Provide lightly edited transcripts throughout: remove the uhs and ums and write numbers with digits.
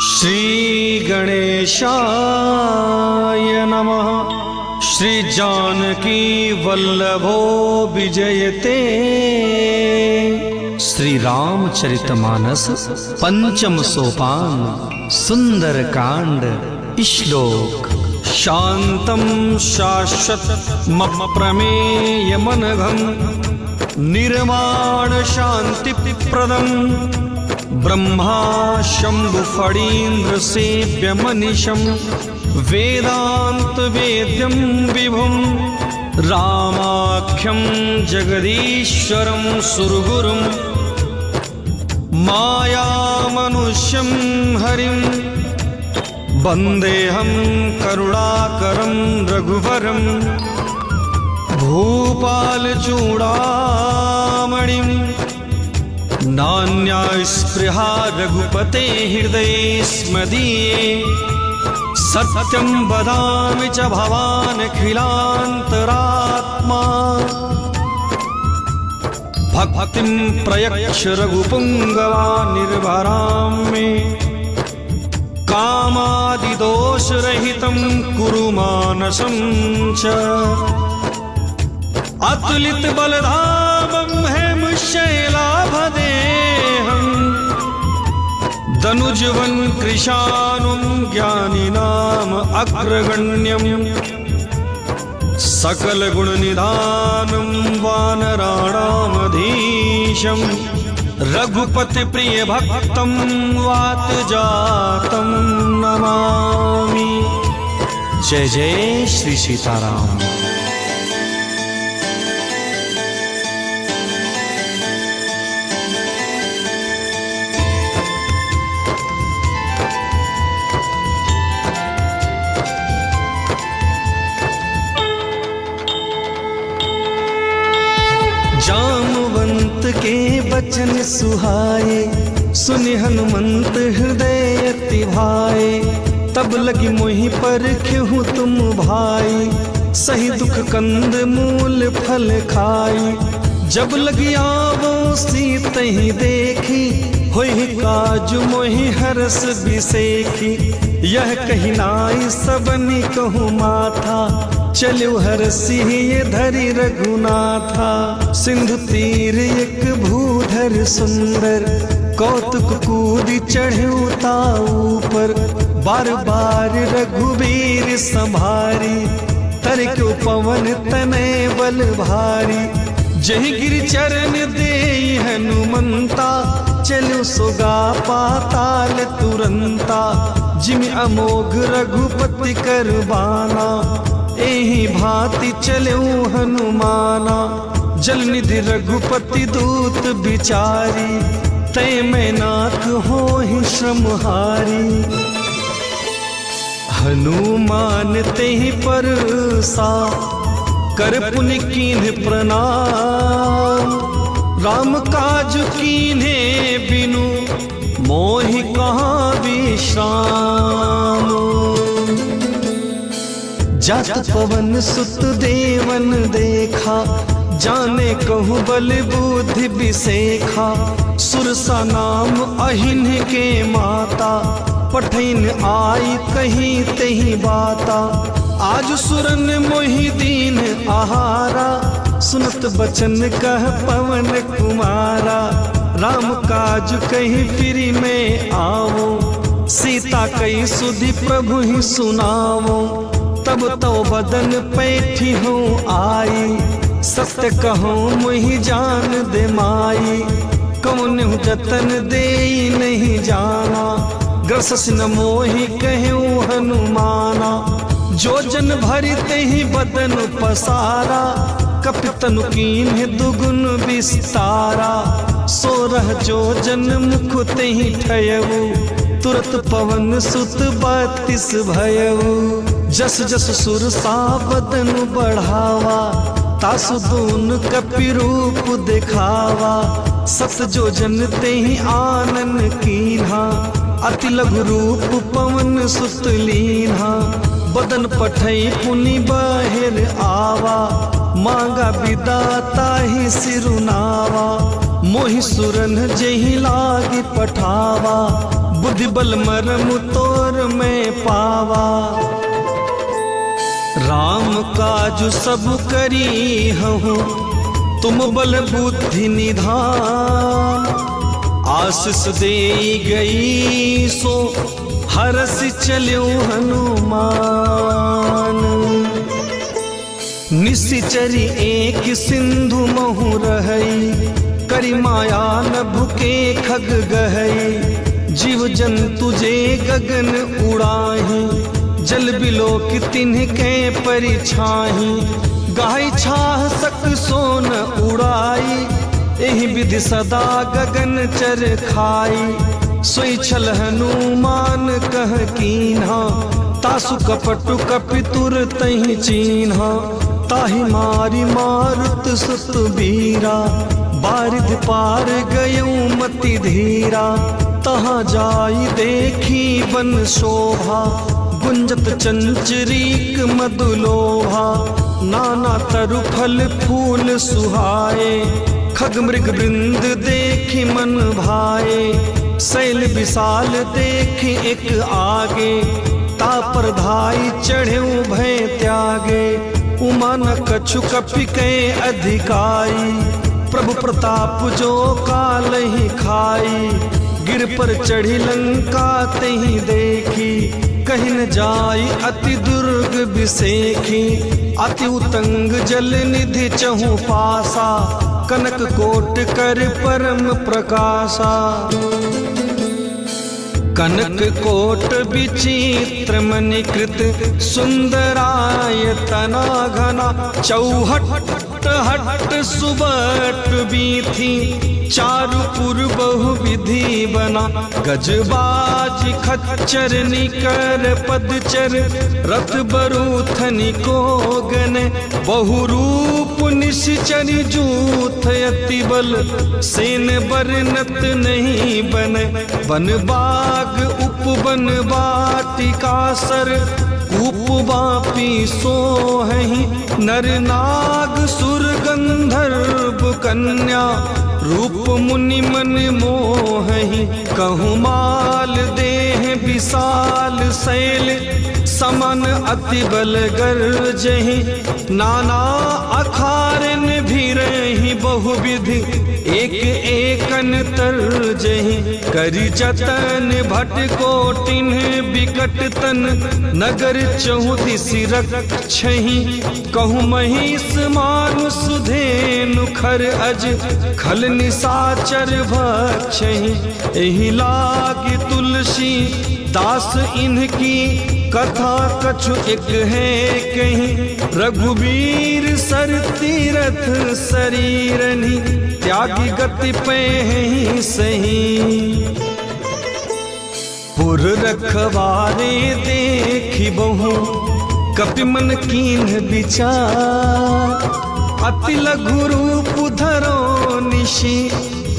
श्री गणेशाय नमः। श्री जानकी वल्लभो विजयते। श्री रामचरितमानस पंचम सोपान सुंदर कांड श्लोक। शांतं शाश्वतमप्रमेयमनघं निर्माण शांतिप्रदं ब्रह्मा शंभु फणीन्द्र सेव्यमनिशं वेदांत वेद्यं विभुं रामाख्यं जगदीश्वरं सुरगुरुं मायामनुष्यं हरिं वन्देऽहं करुणाकरं रघुवरं भूपालचूडामणिं नान्या स्पृहा रघुपते हृदये स्मदीये सत्यं वदामि च भवान् अखिलान्तरात्मा भक्तिं प्रयच्छ रघुपुङ्गवान् निर्भरां मे कामादिदोषरहितं कुरु मानसं च अतुलित बलधामं हेमशैलाभदेहं दनुजवन कृशानुं ज्ञानिनाम अग्रगण्यं सकल गुणनिधानं वानराणामधीशं रघुपति प्रिय भक्तं वातजातं नमामि। जय जय श्री सीताराम। जामवंत के बचन सुहाए सुनि हनुमंत हृदय अति भाए। तब लगी मोहि पर क्यों तुम भाई सही दुख कंद मूल फल खाई। जब लगी आवो सीत ही देखी होई काज मोहि हरस बिसेखी। यह कही नाई सबनी कहूँ माथा चलो हरसी ये धरी रघुनाथा। सिंधु तीर एक भूधर सुंदर कौतुक कूदी चढ़ता ऊपर। बार बार रघुबीर संभारी तर क्यों पवन तने बल भारी। जही गिर चरण दे हनुमंता चलो सुगा पाताल तुरंता। जिम अमोघ रघुपति करबाना एहि भांति चलो हनुमाना। जल निधि रघुपति दूत बिचारी तय में नाथ हो ही श्रमहारी। हनुमान तेहि परसा कर पुनि कीन्ह प्रणाम। राम काज कीन्हे बिनु मोहि कहाँ विश्राम। जात पवन सुत देवन देखा जाने कहूँ बल बुद्धि बिसेखा। सुरसा नाम अहिन के माता पठैन आई कहीं तही बाता। आज सुरन मोहि दीन आहारा सुनत बचन कह पवन कुमारा। राम काज कहीं फिरी में आवो सीता कई सुधि प्रभु ही सुनावो। तब तो बदन पैठी हूँ आई सत्य कहो मुहि जान दे माई। कौन जतन दे नहीं जाना ग्रस न मोहि कहूँ हनुमाना। जो जन भरी तेहि बदन पसारा कपितनु कीन्ह दुगुन विस्तारा। सोरह जो जन मुख तेहि ठयऊ तुरत पवन सुत 32 भयऊ। जस जस सुरसा बदन बढ़ावा तासु दून कपि रूप दिखावा। सत जो जन तेहि आनन कीन्हा अति लघु रूप पवन सुत लीन्हा। बदन पठई पुनि बाहिर आवा मांगा विदाता ही सिरुनावा। मोहि सुरन जेहि लागी पठावा बुद्धि बल मरम तोर में पावा। राम काज सब करी हूँ तुम बल बुद्धि निधान। आशीष दे गई सो हरस चल्यो हनुमान। निशिचरी एक सिंधु महु रहई, करी माया नभ के खग गहई। जीव जंतु जे गगन उड़ाही, जल बिलोक तिन्हके परिछाही। गाय छाह सक सोन उड़ाई, एहि विधि सदा गगन चर खाई। सोई छल हनुमान कह कीन्हा, तासु कपटु कपितुर तहि चीन्हा। ताहि मारी मारुत सुत बीरा, बारिध पार गयऊ मति धीरा। तहाँ जाई देखी वन शोभा, गुंजत चंचरीक मधुलोभा। नाना तरु फल फूल सुहाए, खग मृग वृंद देखी मन भाए। शैल विशाल देखी एक आगे, तापर धाई चढ़ेऊ भय त्यागे। उमा न कछु कपि के अधिकाई, प्रभु प्रताप जो काल ही खाई। गिर पर चढ़ी लंका तही देखी, कहीं न जाई अति दुर्ग बिसेखी। अति उतंग जल निधि चहु पासा, कनक कोट कर परम प्रकाशा। कनक कोट विचित्र मणिकृत, सुंदरायतना घना। चौहट हट सुबट बीथी, चारुपुर बहु विधि बना। गजबाज खच्चर निकर पदचर, रथ बरूथनि को गन। बहुरूप निश्चर जूथ अति बल, सेन बरनत नहीं बन। वन बाग उपवन वाटिका सर, उपवापी सोहहि। नर नाग सुर गंधर्व कन्या, रूप मुनि मन मोहहि। कहु माल देह विशाल शैल, समन अति बल गर्जहि। नाना अखारन भिरहि बहुविधि, एक एकन तरजहि। करि जतन भट कोटिन बिकट तन, नगर चहुदिसि रक्षहि। कहु महिष मानुष धेनु खर अज, खल निशाचर भक्षहि। एहि लागी तुलसी दास इनकी, कथा कछु एक है कहीं। रघुवीर सर तीरथ शरीरनि, त्यागी गति पे ही सही। पुर रखवारे देखी बहु, कपि मन कीन्ह विचार। अति लघु रूप धरो निशि,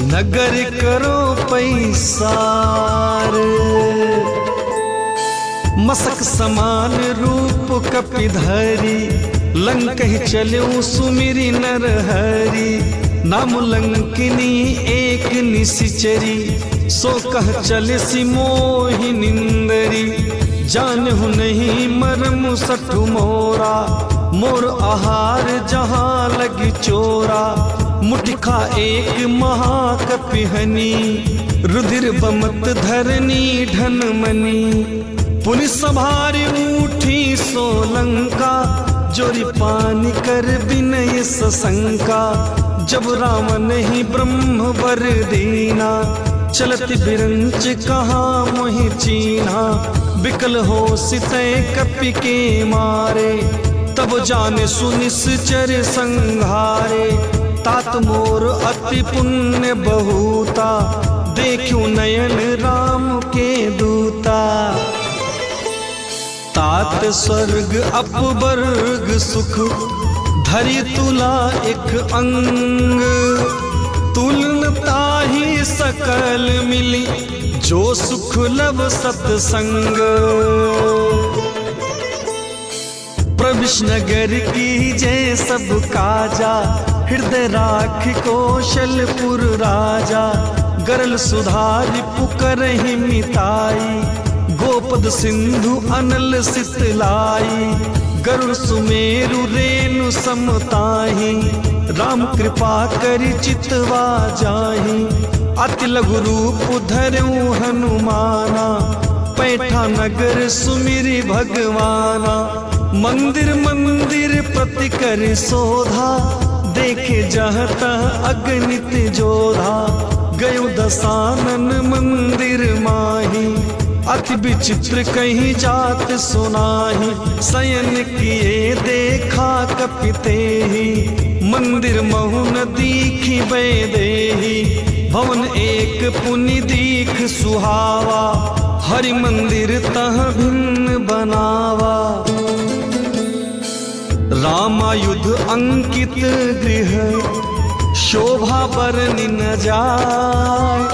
नगर करो पैसार। मसक समान रूप कपि धरी, लंकहि चल्यो सुमिरि नर हरि। नाम लंकिनी एक निशिचरी, सो कह चले सि मोहि निंदरी। जानहु नहीं मरम सठु मोरा, मोर आहार जहाँ लगी चोरा। मुठिखा एक महाकपिहनी, रुधिर बमत धरनी ढन मनी। पुनि संभारी उठी सोलंका, जोरी पानी कर विनय सशंका। जब रावण ही ब्रह्म वर दीना, चलति बिरंच कहाँ मोहि चीन्हा। बिकल हो सितै कपि के मारे, तब जाने सुनिश्चर संघारे। तात मोर अति पुण्य बहुता, देखूं नयन राम के दूता। तात स्वर्ग अपवर्ग सुख, धरि तुला एक अंग। तुलनता ही सकल मिली, जो सुख लब सत्संग। प्रविश नगर की जय सब काजा, हृदय राख कौशलपुर राजा। गरल सुधारि पुकरहि मिताई, गोपद सिंधु अनल सितलाई, गरुड़ सुमेरु रेणु समताहि, राम कृपा करि चितवा जाहि, अति लघु रूप धरऊ हनुमाना, पैठा नगर सुमिरि भगवाना, मंदिर मंदिर प्रति कर शोधा, देखे जहत अगणित जोधा, गयो दसानन मंदिर माही, अति विचित्र कहीं जात सुनाही, शयन किए देखा कपिते ही, मंदिर महु न दीखी बैदेही, भवन एक पुनि दीख सुहावा, हरि मंदिर तह भिन्न बनावा, रामायुध अंकित गृह शोभा बरनि न जाय,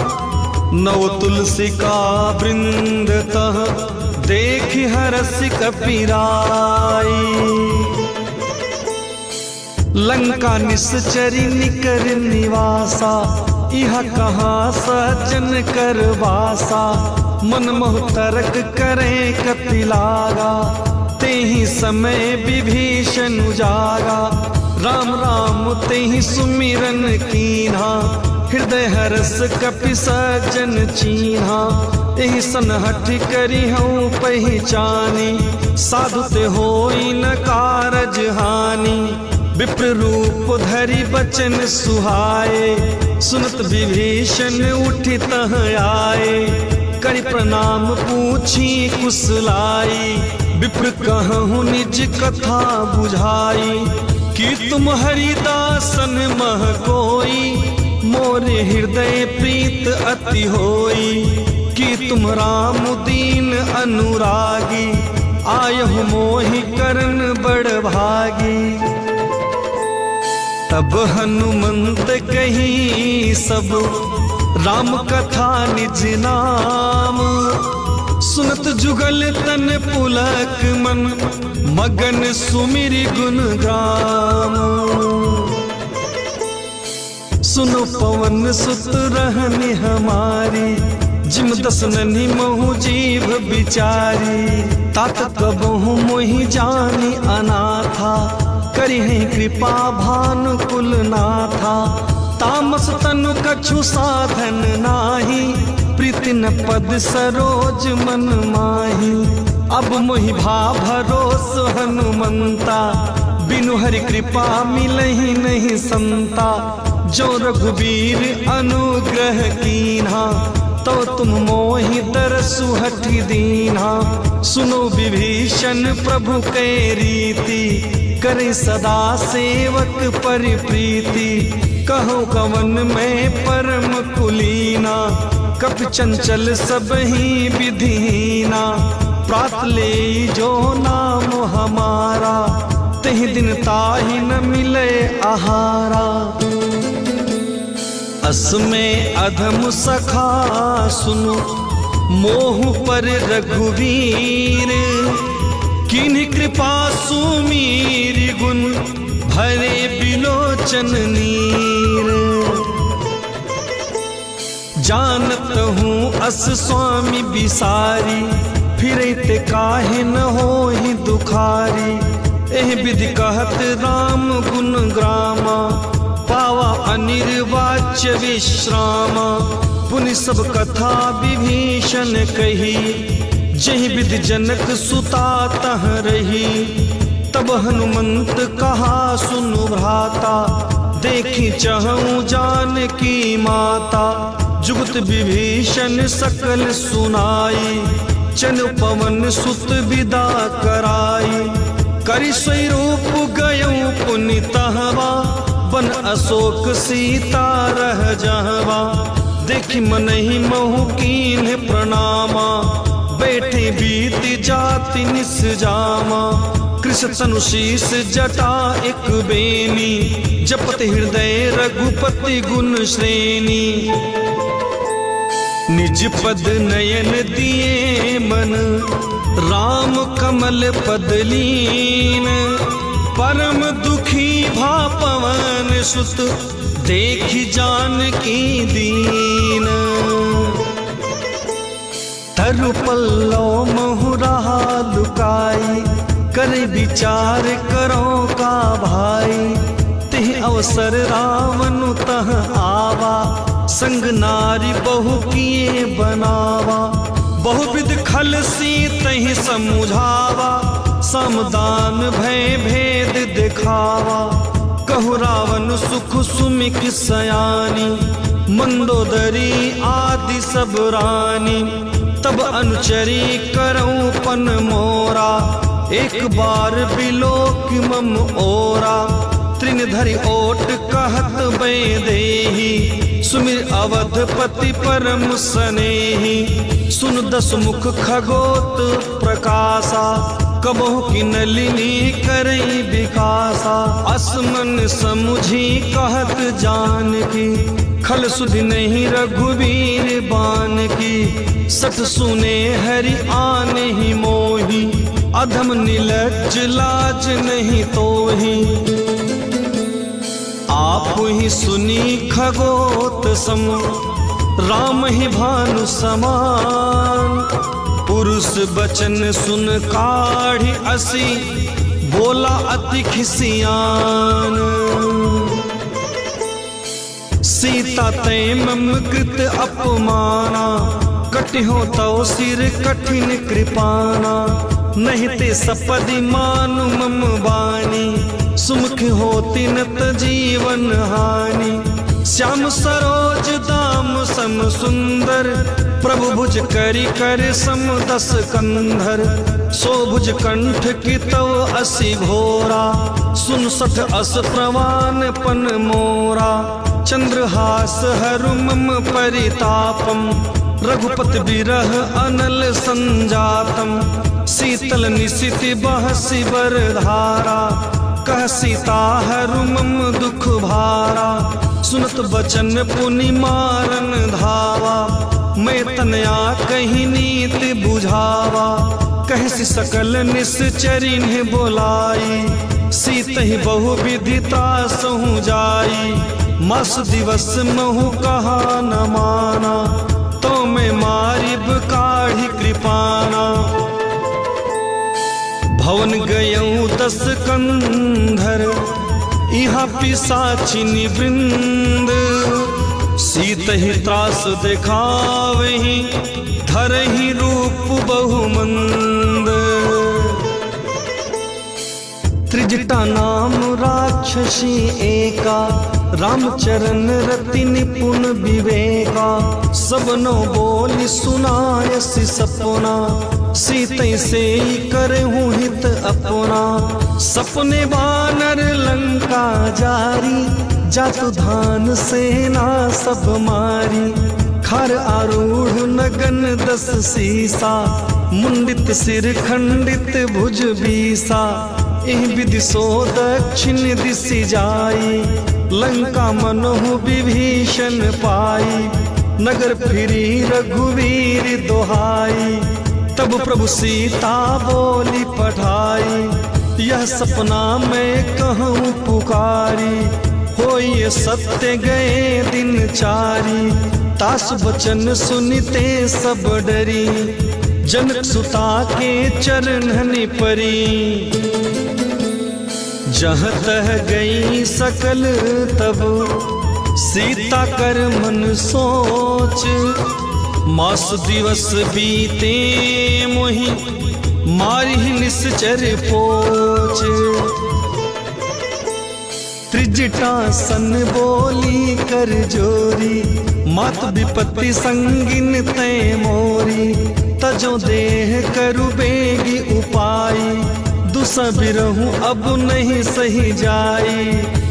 नव तुलसी का वृंद तह देखि हरस कपिराई, लंका निश्चरी निकर निवासा, यह कहाँ सज्जन कर वासा, मन मोह तर्क करे कपिलागा, तेहि समय विभीषण उजागा, राम राम तेहि सुमिरन कीन्हा, हृदय हरस कपि सज्जन चीन्हा, एहि सनहठ करि हऊँ पहचानी, साधु ते होई न कारज हानि, विप्र रूप धरि बचन सुहाए, सुनत विभीषण उठि तह आए, करि प्रणाम पूछी कुशलाई, विप्र कहूँ निज कथा बुझाई, कि तुम हरिदासन मह कोई, मोरे हृदय प्रीत अति होई, कि तुम राम दीन अनुरागी, आयहु मोहि करन बड़ भागी, तब हनुमंत कही सब राम कथा निज नाम, सुनत जुगल तन पुलक मन, मगन सुमिरि गुण गाम, सुनो पवन सुत रहनि हमारी, जिम दस ननि महु जीव बिचारी, तात कबहु मोहि जानि अनाथा, करिहि कृपा भानुकुल नाथा, तामस तनु कछु साधन नाही, प्रीति न पद सरोज मन माही, अब मोहि भा भरोस हनुमंता, बिनु हरि कृपा मिलहि नहीं संता, जो रघुबीर अनुग्रह कीन्हा, तो तुम मोहि दरसु हठि दीन्हा, सुनो विभीषण प्रभु कै रीति, करे सदा सेवक परिप्रीति, कहो कवन में परम कुलीना, कपि चंचल सब ही विधिहीना, प्रात ले जो नाम हमारा, तेहि दिन ताहि न मिले आहारा, अस में अधम सखा सुनु, मोह पर रघुवीर, किन्हि कृपा सुमीर गुण, भरे बिलोचन नीर, जानत हूँ अस स्वामी बिसारी, फिरते काहे न होहि दुखारी, एह विधि कहत राम गुण ग्रामा, पावा अनिर्वाच्य विश्रामा, पुनि सब कथा विभीषण कही, जहि विधि जनक सुता तह रही, तब हनुमंत कहा सुनु भ्राता, देखी चहूँ जानकी माता, जुगत विभीषण सकल सुनाई, चन पवन सुत विदा कराई, करि सोई रूप गयऊ पुनि तहवा, बन अशोक सीता रह जहवा, देखि मनहि महु कीन्ह प्रणामा, बैठे बीति जाति निस जामा, कृष्ण तनु शीस जटा एक बेनी, जपत हृदय रघुपति गुण श्रेणी, निज पद नयन दिए मन, राम कमल पद लीन, परम दुखी भा पवन सुत, देखी जानकी दीन। तरु पल्लव महुरहा लुकाई, करे विचार करो का भाई। तिह अवसर रावण तह आवा, संग नारी बहु किए बनावा। बहुविध खल सी तहि समुझावा, समदान भय भेद दिखावा। कहु रावण सुख सुमिक सयानी, मंदोदरी आदि सब रानी। तब अनुचरी करऊं पन मोरा, एक बार बिलोक मम ओरा। त्रिन धरि ओट कहत बै देही, सुमिर अवधपति परम सनेही। सुन दस मुख खगोत प्रकाशा, कबहु की नलिनी करई विकासा। असमन समुझी कहत जानकी, खल सुधि नहीं रघुवीर बान की। सत सुने हरि आने ही मोही, अधम निलज्ज लाज नहीं तोही। आप ही सुनी खगोत सम, राम ही भानु समान। पुरुष बचन सुन काढ़ी असी, बोला अति खिसियान। सीता तै मम कृत अपमाना, कटिहो तव सिर कठिन कृपाना। नहीं ते सपदि मानु मम बानी, सुमुख होती नत जीवन हानि। श्याम सरोज दाम सम सुंदर, प्रभु भुज करी कर सम दस कंधर। सो भुज कंठ की तव असी घोरा, सुन सठ अस प्रवान पन मोरा। चंद्रहास हरु मम परितापम, रघुपति बिरह अनल संजातम। शीतल निशिति बहसी बरधारा, कह सीता हरु मम दुख भारा। सुनत बचन पुनि मारन धावा, मैं तनया कहीं नीति बुझावा। कहसी सकल निश्चरी ने बोलाई, सीत ही बहु विधिता सहु जाई। मस दिवस महु कहा न माना, तो मैं मारिब काढ़ी कृपाना। भवन गयऊँ दस कंधर, यहाँ पिशाचिनी वृंद। सीत ही त्रास दिखावही, धरहि रूप बहुमंद। त्रिजटा नाम राक्षसी एका, रामचरण रति निपुण विवेका। सबनो बोली सुनायसी सपना, सीतै से करहूँ हित अपना। सपने वानर लंका जारी, जातु धान सेना सब मारी। खर आरूढ़ नगन दस सीसा, मुंडित सिर खंडित भुज बीसा। एह विधि सो दक्षिण दिशि जाई, लंका मनहु विभीषण पाई। नगर फिरी रघुवीर दोहाई, तब प्रभु सीता बोली पठाई। यह सपना मैं कहूँ पुकारी, हो ये सत्य गए दिन चारी। तास बचन सुनते सब डरी, जनक सुता के चरणनि परी। जहाँ तह गई सकल तब, सीता कर मन सोच। मास दिवस बीते मोहि, मारी निश्चर पोच। त्रिजटा सन बोली कर जोरी, मात विपत्ति संगिन तय मोरी। तजो देह करु बेगी उपाई, दुसबिरहूँ अब नहीं सही जाई।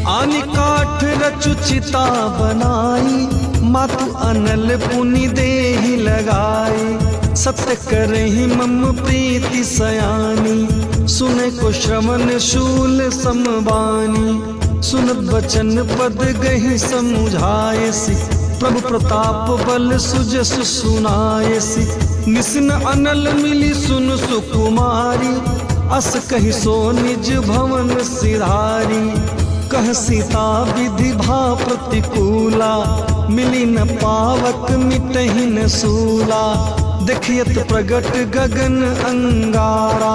आनी काठ रचु चिता बनाई, मातु अनल पुनि देहि लगाई। सत्य करहि मम प्रीति सयानी, सुने को श्रवण शूल समबानी। सुनत बचन पद गहि समुझायसी, प्रभु प्रताप बल सुजस सुनायसी। निस्न अनल मिली सुन सुकुमारी, अस कहि सो निज भवन सिधारी। कह सीता विधि भा प्रतिकूला, मिली न पावक मिटहि न सूला। देखियत प्रगट गगन अंगारा,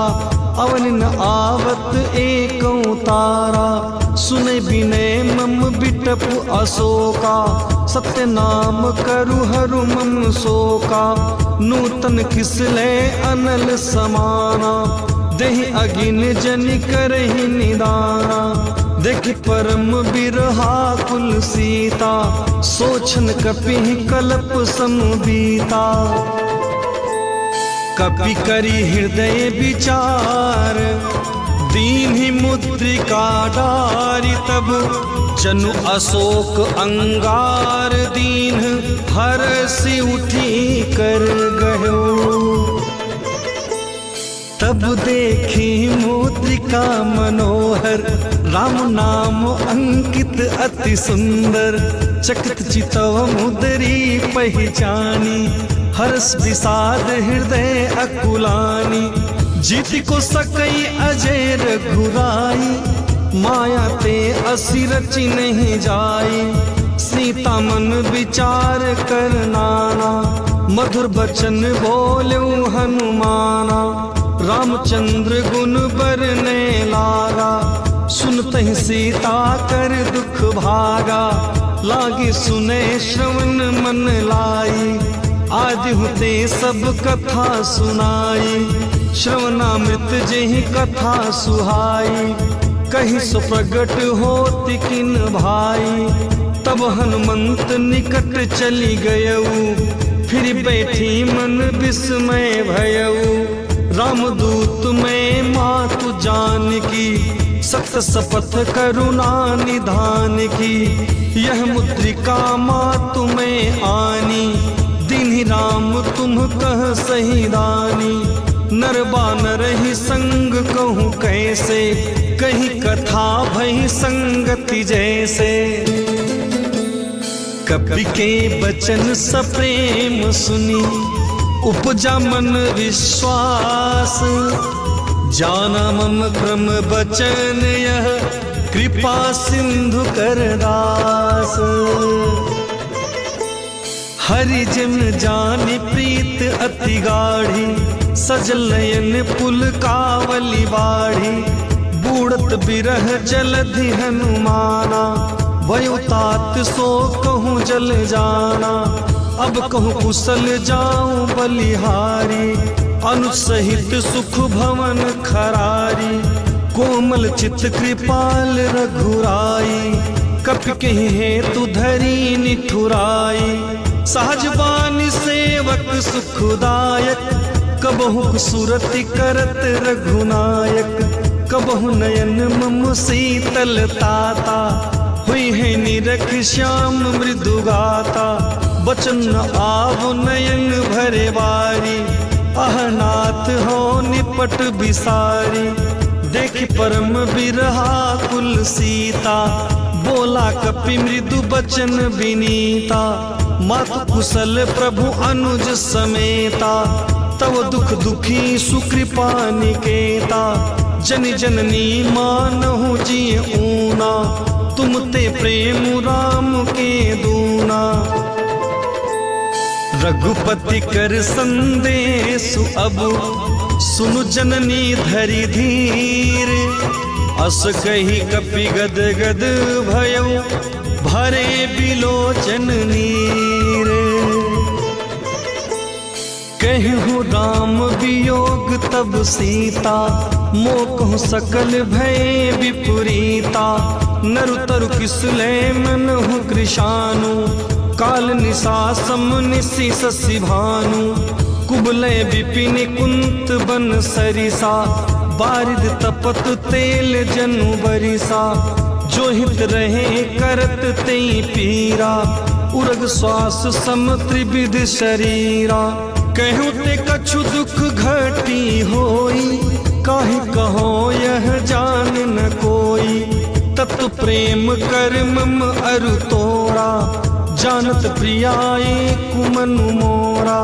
अवन न आवत एकौ तारा। सुने विनय मम बिटपु अशोका, सत्य नाम करु हरु मम शोका। नूतन किसले अनल समाना, देहि अगिन जनि करहि निदाना। देख परम बिरहा कुल सीता, सोचन कपिहि कल्प समबीता। कपि करी हृदय विचार, दीन्हि मुद्रिका डारि। तब जनु अशोक अंगार, दीन हरसि उठी कर गयो। तब देखी मुद्रिका मनोहर, राम नाम अंकित अति सुंदर। चकित चितव मुद्री पहचानी, हर्ष विषाद हृदय अकुलानी। जीति को सकई अजय रघुराई, माया ते असि रचि नहीं जाई। सीता मन विचार कर नाना, मधुर बचन बोल्यो हनुमाना। रामचंद्र गुण बरने लागा, सुनतहि सीता कर दुख भागा। लागे सुने श्रवण मन लाई, आदि हुते सब कथा सुनाई। श्रवणामृत जेहि कथा सुहाई, कहीं सो प्रगट होति किन भाई। तब हनुमंत निकट चली गयऊ, फिर बैठी मन विस्मय भयऊ। रामदूत में मातु जानकी, सत्य शपथ करुणा निधान की। यह मुद्रिका मातु में आनी, दीन्हि राम तुम कह सही दानी। नर बानर ही संग कहूँ कैसे, कहीं कथा भई संगति जैसे। कपि के बचन सप्रेम सुनी, उपजा मन विश्वास। जाना मम क्रम बचन यह, कृपा सिंधु कर दास। हरि जन जानि प्रीत अति गाढ़ी, सजल नयन पुल कावली बाढ़ी। बूढ़त बिरह जलधि हनुमाना, भयो तात सो कहूँ जल जाना। अब कहूँ कुशल जाऊं बलिहारी, अनुसहित सुख भवन खरारी। कोमल चित कृपाल रघुराई, कपि कहि हेतु धरी निठुराई। सहज बानी सेवक सुखदायक, कबहु सुरति करत रघुनायक। कबहु नयन मम शीतल ताता, हुई है निरख श्याम मृदु गाता। बचन आव नयन भरे बारी, अहनाथ हो निपट बिसारी। देख परम बिरहा कुल सीता, बोला कपि मृदु बचन विनीता। मातु कुशल प्रभु अनुज समेता, तव दुख दुखी सुकृपा निकेता। जन जननी मानहु जिय ऊना, तुम ते प्रेम राम के दूना। रघुपति कर संदेशु अब, सुनु जननी धरि धीर। अस कही कपि गद गद भयो, भरे बिलोचन नीर। कहु राम वियोग तब सीता, मोकहु सकल भय विपरीता। नरु तरु किसले मनहु कृशानु, काल निशा सम निशि शशि भानु। कुबलय विपिन कुंत बन सरिसा, बारिद तपत तेल जनु बरिसा। जो हित रहे करत तेई पीरा, उरग श्वास सम त्रिविध शरीरा। कहूँ ते कछु दुख घटी होई, काहे कहो यह जान न कोई। तत्व प्रेम कर मम अरु तोरा, जानत प्रियाए कुमनु मोरा।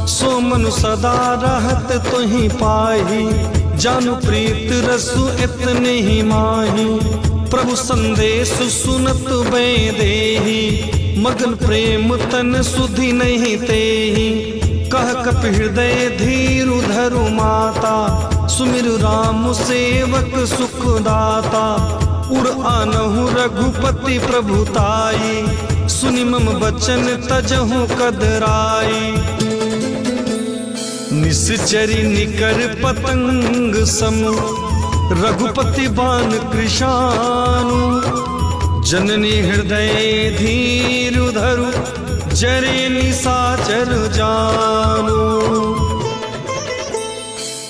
सो मनु सदा रहत तुहि पाही, जानु प्रीत रसु इतने ही माही। प्रभु संदेश सुनत बै देहि, मगन प्रेम तन सुधि नहीं तेहि। कह कपि हृदय धीरु धरु माता, सुमिरु राम सेवक सुखदाता। उड़ आनहु रघुपति प्रभुताई, सुनि मम बचन तजहु कदराई। निश्चरी निकर पतंग सम, रघुपति बान कृशानु। जननी हृदय धीरु धरु, जरे निसाचर जानु।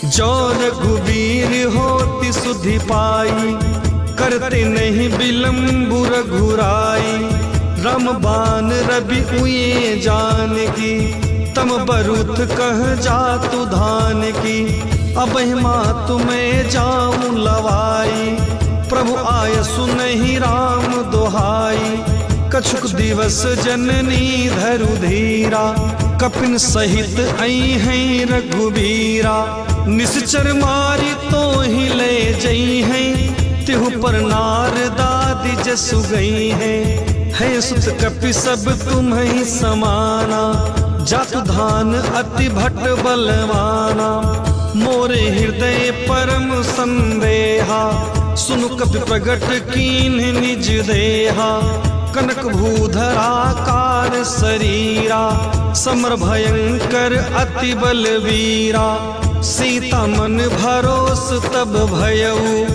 जो रघुबीर होति सुधि पाई, करते नहीं विलम्बु रघुराई। राम बान रवि उये जानकी, तम बरुथ कह जातु धान की। अब मातु मैं जाऊं लवाई, प्रभु आय सुनहि राम दोहाई। कछुक दिवस जननी धरु धीरा, कपिन सहित आई हैं रघुबीरा। निश्चर मारी तो ही ले जई हैं, तिहु पर नारदादि जसु गई है सुत कपि सब तुम ही समाना। जातु धान अति भट बलवाना, मोरे हृदय परम संदेहा। सुनु कपि प्रगट कीन निज देहा, कनक भूधराकार शरीरा। समर भयंकर अति बलवीरा, सीता मन भरोस तब भयऊ।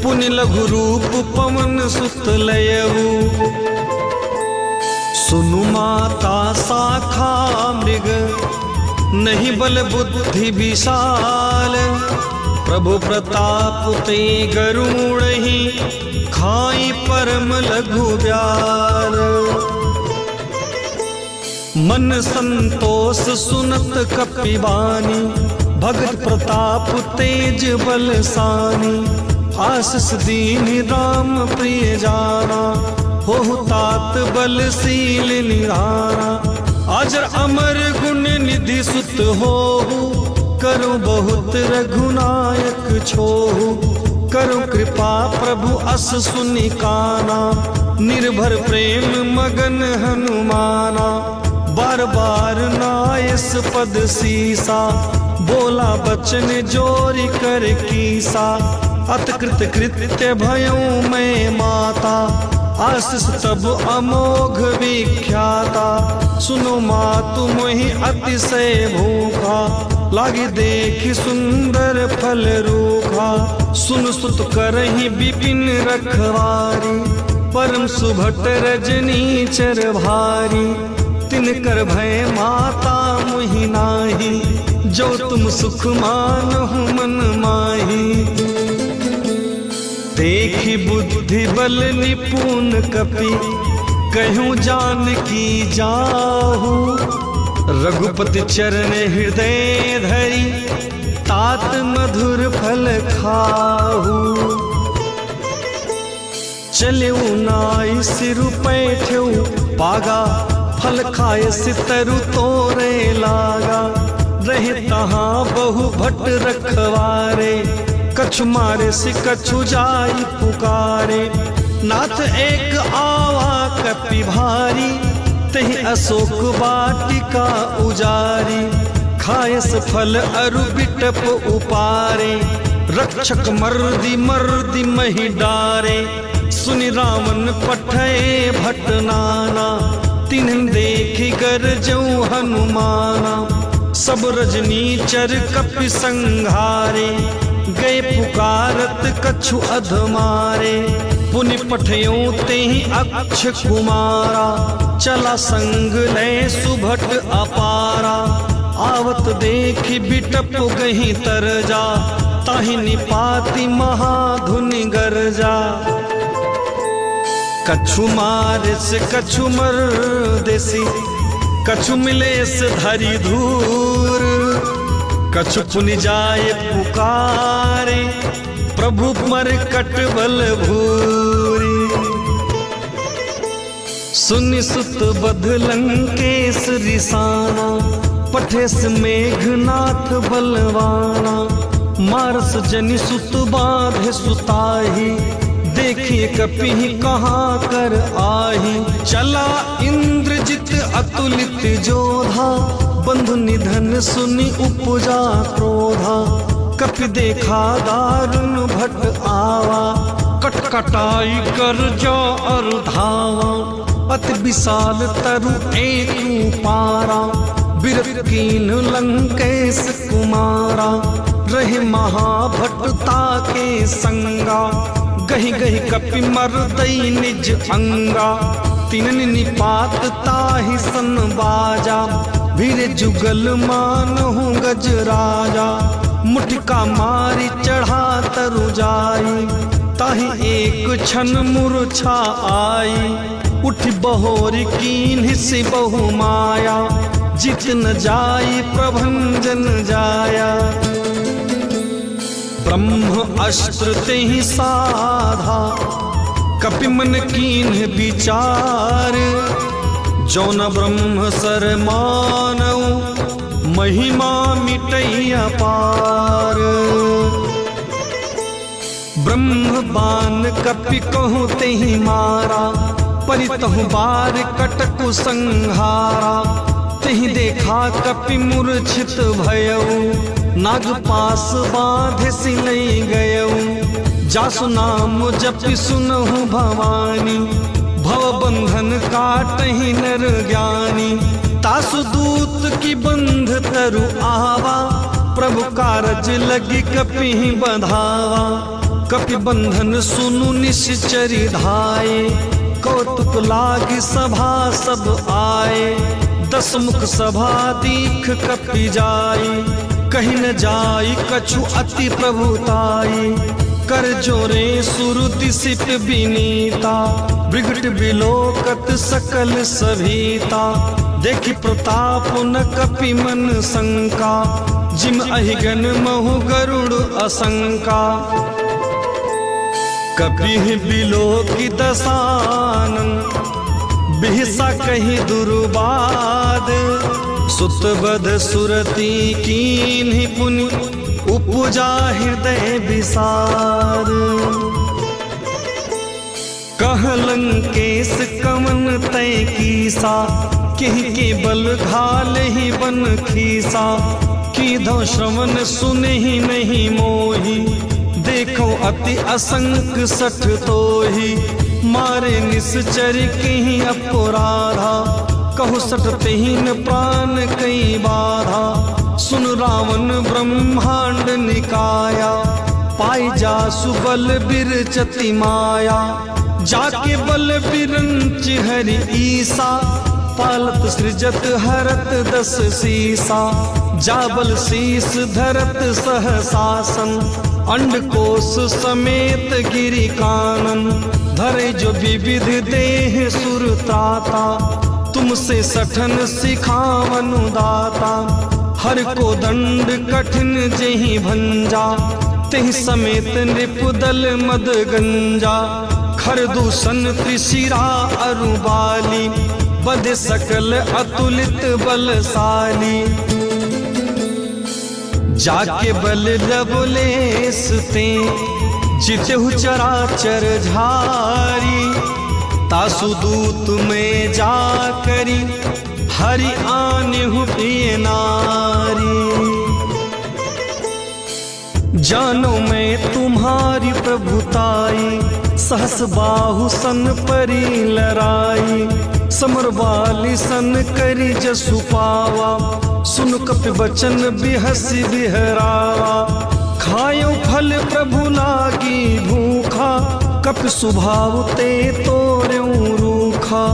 पुनि लघु रूप पवन सुत लयऊ। सुनु माता शाखा मृग, नहीं बल बुद्धि विशाल। प्रभु प्रताप ते गरुड़ ही, खाई परम लघु ब्याल। मन संतोष सुनत कपिबानी, भगत प्रताप तेज बलसानी। आशीष दीन राम प्रिय जाना, हो तात बलशील निराना। अजर अमर गुण निधि सुत हो, करो बहुत रघुनायक छोहु। करो कृपा प्रभु अस सुनि काना, निर्भर प्रेम मगन हनुमाना। बार बार नायस पद सीसा, बोला बचन जोरी कर कीसा। अतकृत कृत्य भयऊ मैं माता, आशीष तब अमोघ विख्याता। सुनो मातु मोहि अतिशय भूखा, लागी देखी सुंदर फल रूखा। सुन सुत करहि विपिन रखवारी, परम सुभट रजनी चर भारी। तिनकर भय माता मोहि नाही, जो तुम सुख मानहु मन माही। देखी बुद्धि बल निपुण कपि, कहूँ जानकी जाहू। रघुपति चरण हृदय धरी, तात मधुर फल खाहू। चले नाई सिर पैठऊ पागा, फल खाए सितरु तोरे लागा। रहे तहाँ बहु भट रखवारे, कछु मारे से कछु जाई पुकारे। नाथ एक आवा कपि भारी, तहि अशोक वाटिका उजारी। खायस फल अरु बिटप उपारे, रक्षक मर्दी मर्दी मही डारे। सुनि रावण पठय भट नाना, तिन्ह देखि गरजऊ हनुमाना। सब रजनीचर कपि संघारे, गए पुकारत कछु अधमारे। पुनि पठयों तेहि अक्ष कुमारा, चला संग लय सुभट अपारा। आवत देखि बिटप गही तरजा, ताहि निपाति महाधुनि गरजा। कछु मारिस कछु मर्देसी, कछु मिलेस धरि धूर। कछु पुनि जाय पुकारे, प्रभु मरकट बल भूरी। सुनि सुत बध लंकेश रिसाना, पठेस मेघनाथ बलवाना। मारस जनि सुत बाधे सुताही, देखिए कपि कहाँ कर आही। चला इंद्रजित अतुलित जोधा, बंधु निधन सुनि उपजा क्रोधा। कपि देखा दारुण भट आवा, कटकटाई कर जो अर धावा। अति विशाल तरु एक पारा, बिरत कीन लंकेश कुमारा। रहे महाभटता के संगा, गही गही कपि मर्दई निज अंगा। तिनन निपात ताहि सन बाजा, भीर जुगल मानहु गज राजा। मुठिका मारी चढ़ा तरु जाई, ताहि एक क्षण मूर्छा आई। उठ बहोरी कीन्ह से बहु माया, जित न जाई प्रभंजन जाया। ब्रह्म अस्त्र तेहि साधा, कपि मन कीन्ह विचार। जौन ब्रह्म सर मानऊ, महिमा मिटैया पार। ब्रह्म बान कपि कहूँ तेहि मारा, परितहु बार कटकु संहारा। तेहि देखा कपि मूर्छित भयऊ, नागपास बाँधे सिलई गयऊ। जासु नाम जपि सुनहु भवानी, भव बंधन काटहि नर ज्ञानी। तासु दूत की बंध तरु आवा, प्रभु कारज लगी कपि बंधावा। कपि बंधन सुनु निश्चरी धाये, कौतुक लागी सभा सब आए। 10 मुख सभा दीख कपि जाई, कहीं न जाई कछु अति प्रभुताई। कर जोरे सुरुति सिप विनीता, बिगट बिलोकत सकल सभीता। देखि प्रताप न कपि मन शंका, जिम अहिगन महु गरुड़ असंका। कपि बिलोकि दसानन, बिहसा कहीं दुर्बाद। सुतबध सुरती कीन्हि पुनि, उपजा हृदय विसार। कह लंकेश कमन तय कीसा, किहि के बल घाल ही बन खीसा। कीधो श्रवण सुनहि नहीं मोही, देखो अति असंक सठ तोही। मारे निश्चर कहीं अपराधा, कहु सटते हीन प्राण कई बाधा। सुन रावण ब्रह्मांड निकाया, पाई जासु बल बिरचति माया। जाके बल बिरंच हरि ईसा, पालत सृजत हरत 10 सीसा। जाबल शीस धरत सहसासन, अंडकोश समेत गिरि कानन। धरे जो विविध देह सुरताता, तुमसे सठन सिखावनु दाता। हर को दंड कठिन जेहि भंजा, तेहि समेत नृपुदल मद गंजा। खरदूषण त्रिशिरा अरुबाली, बद सकल अतुलित बलशाली। जाके बल लवलेस ते, जितहु चराचर झारी। तासु दूत में जा करी, हरि आनेहु प्रिय नारी। जानो मैं तुम्हारी प्रभुताई, सहस बाहु सन परी लराई। समर वाली सन करी जसु पावा, सुन कपि बचन बिहसी बिहरावा। खायो फल प्रभु लागी भूखा, कपि स्वभाव ते तोर्यों रूखा।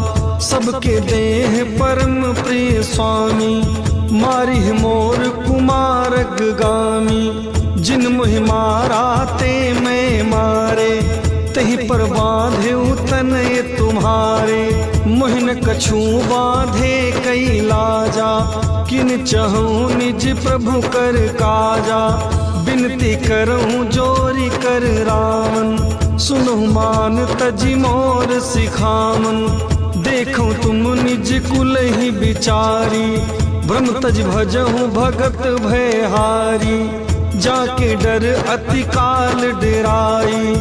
सबके देह परम प्रिय स्वामी, मारिह मोर कुमारग गामी। जिन मुहि मारा ते मैं मारे, तहि पर बांधे तनय तुम्हारे। मोहिन कछु बांधे कई लाजा, किन चहूँ निज प्रभु कर काजा। बिनती करऊँ जोरी कर रामन, सुनहु मान तजि मोर सिखामन। देखो तुम निज कुल ही बिचारी, ब्रह्म तज भजहु भगत भयहारी। जाके डर अति काल डेराई,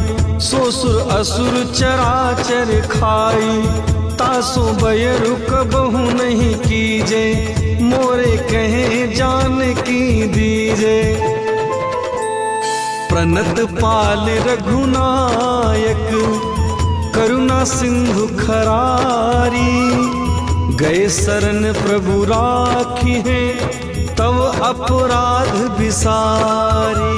सोसुर असुर चराचर खाई, तासो बयरु कबहु नहीं कीजे, मोरे कहे जान की दीजे। प्रणत पाल रघुनायक, करुणा सिंधु खरारी, गए शरण प्रभु राखी है, तव अपराध बिसारी।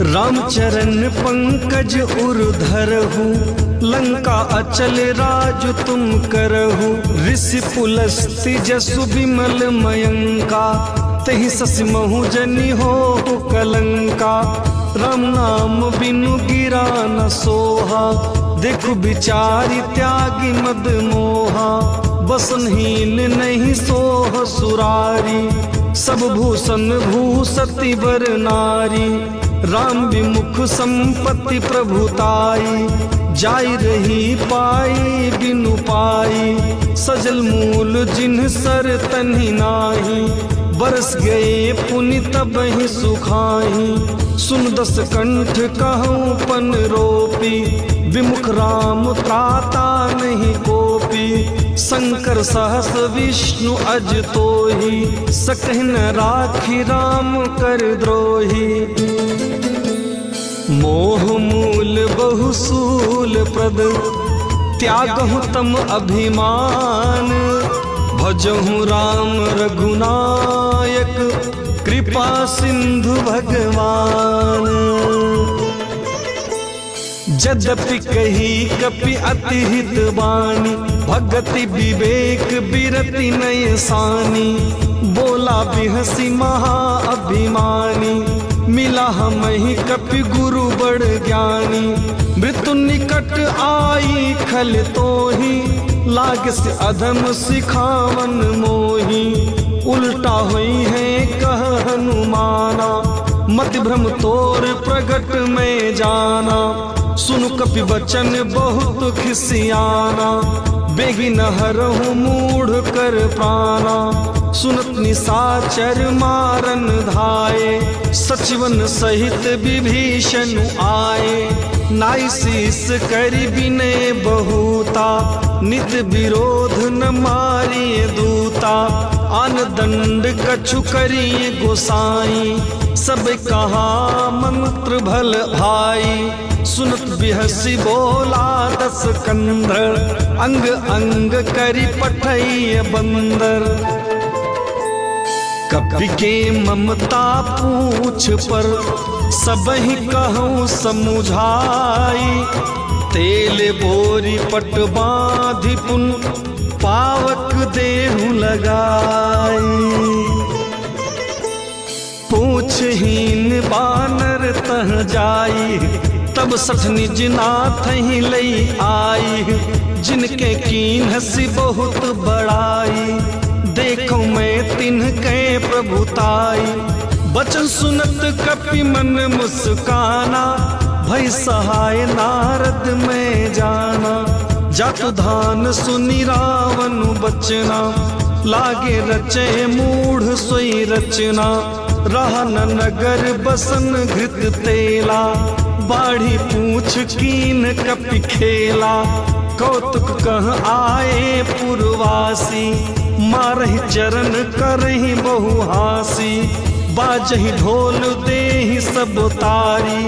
रामचरण पंकज उर्धरहु, लंका अचल राज तुम करहु। ऋषि पुलस्ति जसु विमल मयंका, तहि ससि महु जनि हो कलंका। राम नाम बिनु गिरा न सोहा, देखु बिचारी त्यागी मद मोहा। बसनहीन नहीं सोह सुरारी, सब भूषण भूसति वर नारी। राम विमुख संपत्ति प्रभुताई, जाई रही पाई बिनु पाई। सजल मूल जिन्ह सर तन्हि नाही, बरस गए पुनि तबहि सुखाई। सुन दस कंठ कहूँ पन रोपी, विमुख राम त्राता नहीं कोपी। शंकर सहस विष्णु अज तोहि, सकहि न राखी राम कर द्रोही। मोह मूल बहुसूल प्रद, त्यागहु तम अभिमान। भजहु राम रघुनायक, कृपा सिंधु भगवान। यद्यपि कही कपि अति हित बानी, भगति विवेक बिरति नय सानी। बोला बिहसी महा अभिमानी, मिला हमहि कपि गुरु बड़ ज्ञानी। मृत्यु निकट आई खल तोहि, लाग से अधम सिखावन मोही। उल्टा हुई है कह हनुमाना, मति भ्रम तोर प्रगट में जाना। सुनु कपि बचन बहुत खिसियाना, बेगी न हरहु मूढ़ कर प्राणा। सुनत निशाचर मारन धाये, सचिवन सहित विभीषण आए। नाई शीस करि विनय बहुता, नित विरोध न मारिए दूता। आन दंड कछु करिए गोसाई, सब कहा मंत्र भल भाई। सुनत बिहसी बोला दस कंधर, अंग अंग करि पठैय बंदर। कपि के ममता पूछ पर, सबहि कहूँ समुझाई। तेल बोरी पट बाँधि पुन, पावक देहु लगाई। पूछहीन बानर तह जाई, तब सठ निज नाथ ही लई आई। जिनके कीन हसी बहुत बड़ाई, देखो मैं तिन्ह प्रभुताई। बचन सुनत कपि मन मुस्काना, भई सहाय नारद में जाना। जातु धान सुनि रावण बचना, लागे रचे मूढ़ सोई रचना। रहन नगर बसन घृत तेला, बाढ़ी पूछ कीन कपि खेला। कौतुक कह आए पुरवासी, मारहि चरण करहि बहुहासी। बाजहि ढोल देहि सब तारी,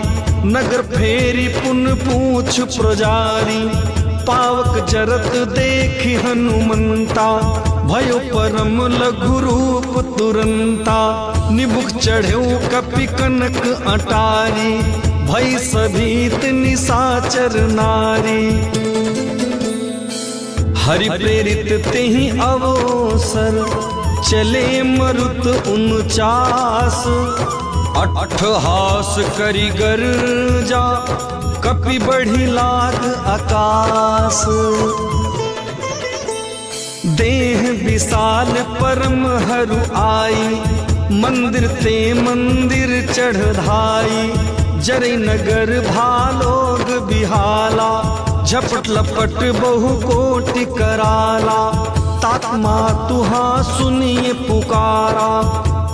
नगर फेरी पुन पूछ प्रजारी। पावक जरत देखि हनुमंता, भयो परम लघु रूप तुरंता। निबुक चढ़्यो कपि कनक अटारी, भई सभीत निशाचर नारी। हरि प्रेरित तेहि अवसर, चले मरुत 49। अट्ठहास करि गर्जा, कपि बढ़ी लाग आकाश। देह विशाल परम हरु आई, मंदिर ते मंदिर चढ़ धाई। जरै नगर भालोग बिहाला, झपट लपट बहु कोटि कराला। तात मातुहा सुनिए पुकारा,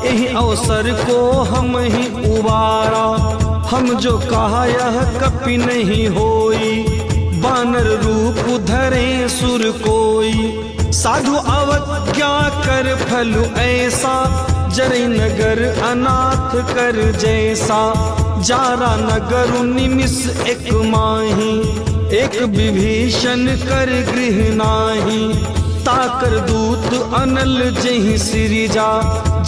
एहि अवसर को हम ही उबारा। हम जो कहा यह कपि नहीं होई, बानर रूप धरे सुर कोई। साधु अवज्ञा कर फल ऐसा, जरे नगर अनाथ कर जैसा। जारा नगर निमिष एक माही, एक विभीषण कर गृह नाही। ताकर दूत अनल जहि सिरिजा,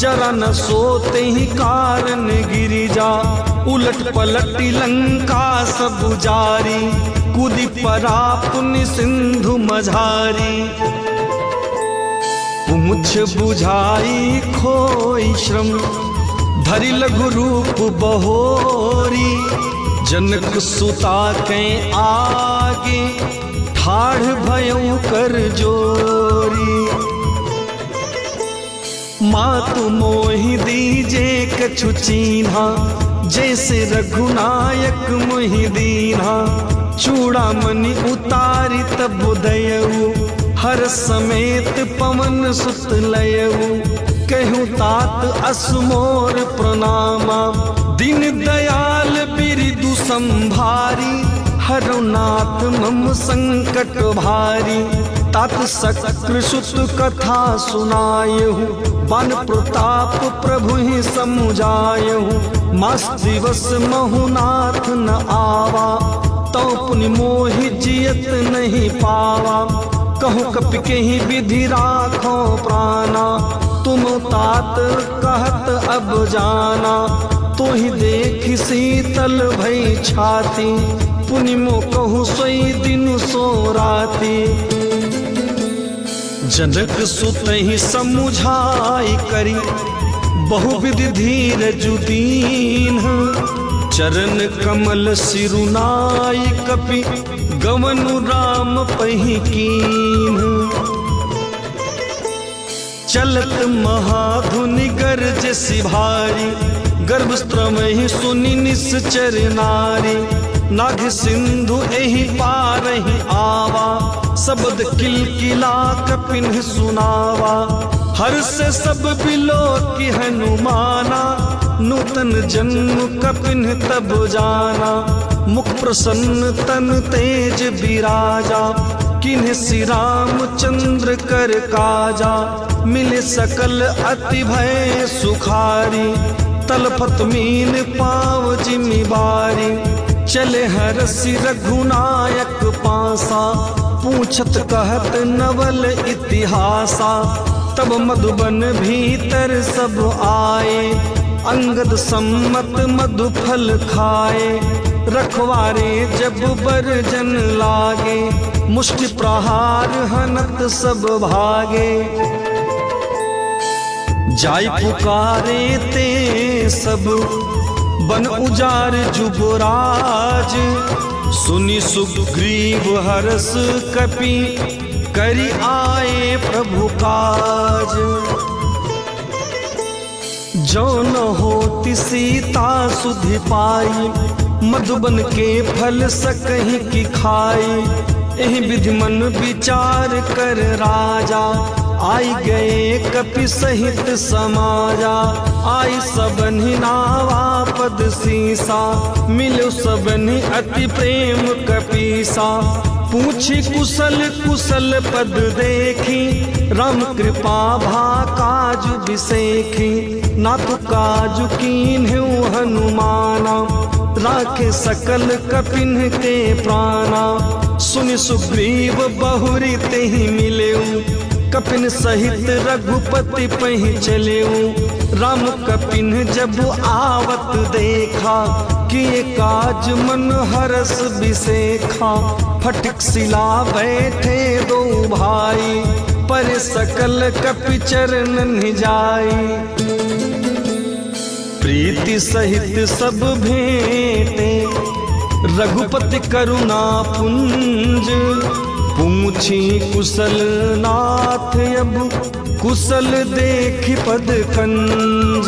जरा न सोते ही कारण गिरिजा। उलट पलट लंका सब जारी, कूदी परा पुण्य सिंधु मझारी। पूछ बुझाई खोई श्रम, धरि लघु रूप बहोरी। जनक सुता के आगे, ठाढ़ भयउ कर जोरी। मातु मोहि दीजे कछु चीन्हा, जैसे रघुनायक मोहि दीन्हा। चूड़ामणि उतारी तब दयऊ, हर समेत पवन सुत लयऊ। कहूँ तात असमोर प्रणामा, दीन दयाल बिरदु संभारी। हरनाथ मम संकट भारी, तात शक्र सुत कथा सुनायहु। बन प्रताप प्रभु ही समुझायहु, मास दिवस महुनाथ न आवा। तो पुनि मोहि जियत नहीं पावा, कहूँ कपि के ही विधि राखो प्राणा। तुम तात कहत अब जाना, तो ही देख शीतल भई छाती। पुनि मो कहूँ सोई दिन सो राती। जनक सुत ही समुझाई करी, बहुविधि धीरज दीन। चरण कमल सिरुनाई कपि, गवनु राम पहि कीन। चलत महाधुनि गरजसि भारी, गर्भस्त्रमहि सुनि निश्चर नारी। नाग सिंधु एहि पारहि आवा, शब्द किलकिला कपिन सुनावा। हर्ष सब बिलो की हनुमाना, नूतन जन्म कपिन तब जाना। मुख प्रसन्न तन तेज विराजा, किन्ह श्री रामचंद्र कर काजा। मिले सकल अति भय सुखारी, तलपत मीन पाव जिम्मेवारी। चले हरसि रघुनायक पासा, पूछत कहत नवल इतिहासा। तब मधुबन भीतर सब आए, अंगद सम्मत मधु फल खाए। रखवारे जब बरजन लागे, मुष्टि प्रहार हनत सब भागे। जाय पुकारे ते सब, बन उजार जुबराज। सुनि सुग्रीव हरस कपि, करि आए प्रभु काज। जो न होती सीता सुधि पाई, मधुबन के फल सकहि की खाई। एहि विधि मन विचार कर राजा, आई गए कपि सहित समाजा। आई सबनि नावा पद सीसा, मिलो सबनि अति प्रेम कपीसा। पूछी कुशल कुशल पद देखी, राम कृपा भा काज बिसेखी। नाथ काज कीन्हु हनुमाना, राखे सकल कपिन के प्राणा। सुनि सुग्रीव बहुरी तेहि मिलेऊ, कपिन सहित रघुपति पहि चलेऊ। राम कपिन जब आवत देखा, किए काज मन हरस बिसेखा। फटक सिला बैठे दो भाई, पर सकल कपि चरणन जाई। प्रीति सहित सब भेंटे, रघुपति करुणा पुंज। पूछी कुशल नाथ अब, कुशल देखि पद कंज।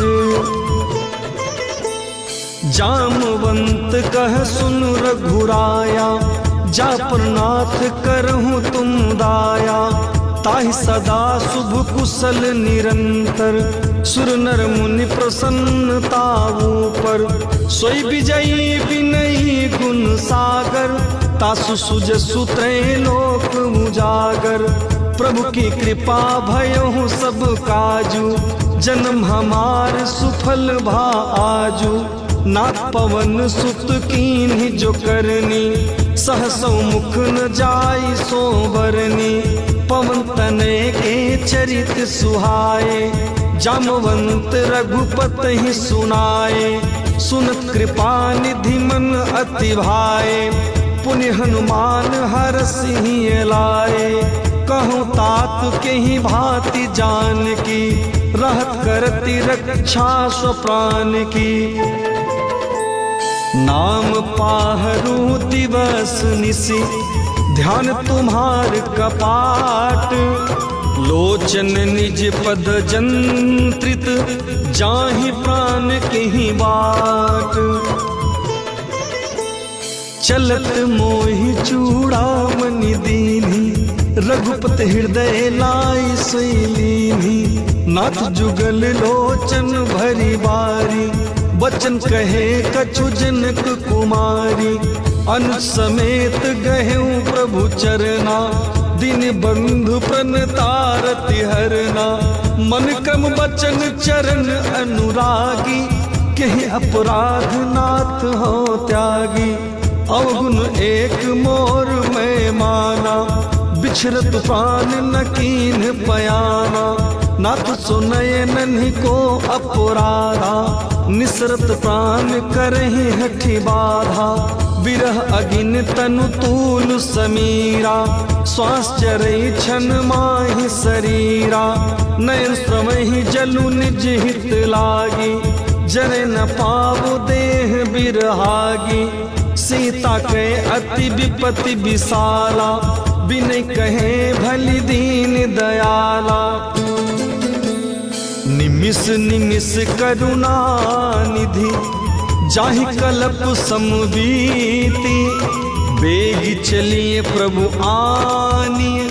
जामवंत कह सुन रघुराया, जा पर नाथ करहूँ तुम दाया। ताहि सदा शुभ कुशल निरंतर, सुर नर मुनि प्रसन्नताऊ पर, सोई विजयी विनयी गुण सागर, तासु सुजसु त्रैलोक उजागर। प्रभु की कृपा भयहु सब काजू, जन्म हमार सुफल भा आजू। नाथ पवन सुत कीन्ही जो करनी, सहसौ मुख न जाई सो बरनी। पवन तनय के चरित सुहाए, जामवंत रघुपति सुनाए। सुनत कृपा निधि मन अति भाए, पुण्य हनुमान हर सिंह लाए। कहूँ तात के ही भांति जान की, रहत करती रक्षा स्व प्राण की। नाम पाहरू दिवस निसी, ध्यान तुम्हार कपाट। लोचन निज पद जंत्रित, जाहि प्राण के ही बाट। चलत मोहि चूड़ामणि दीन्ही, रघुपति हृदय लाई सैलीनी। नाथ जुगल लोचन भरी बारी, बचन कहे कछु जनक कुमारी। अनुज समेत गहेऊ प्रभु चरना, दिन बंधु प्रणतारति हरना। मन क्रम बचन चरण अनुरागी, कहीं अपराध नाथ हो त्यागी। अवगुण एक मोर मैं माना, बिछरत प्राण न कीन पयाना। नाथ सुनय नन्ही को अपराधा, निसरत प्राण करहि हठि बाधा। विरह अगिन तनु तूल समीरा, श्वास चरई छन माहि शरीरा। नयन श्रमहि जलु निज हित लागी, जरे न पावु देह बिरहागी। सीता के अति विपति विशाला, बिन कहे भली दीन दयाला। निमिष निमिष करुणा निधि, जाहि कल्प समबीति। बेगी चलिए प्रभु आनिए,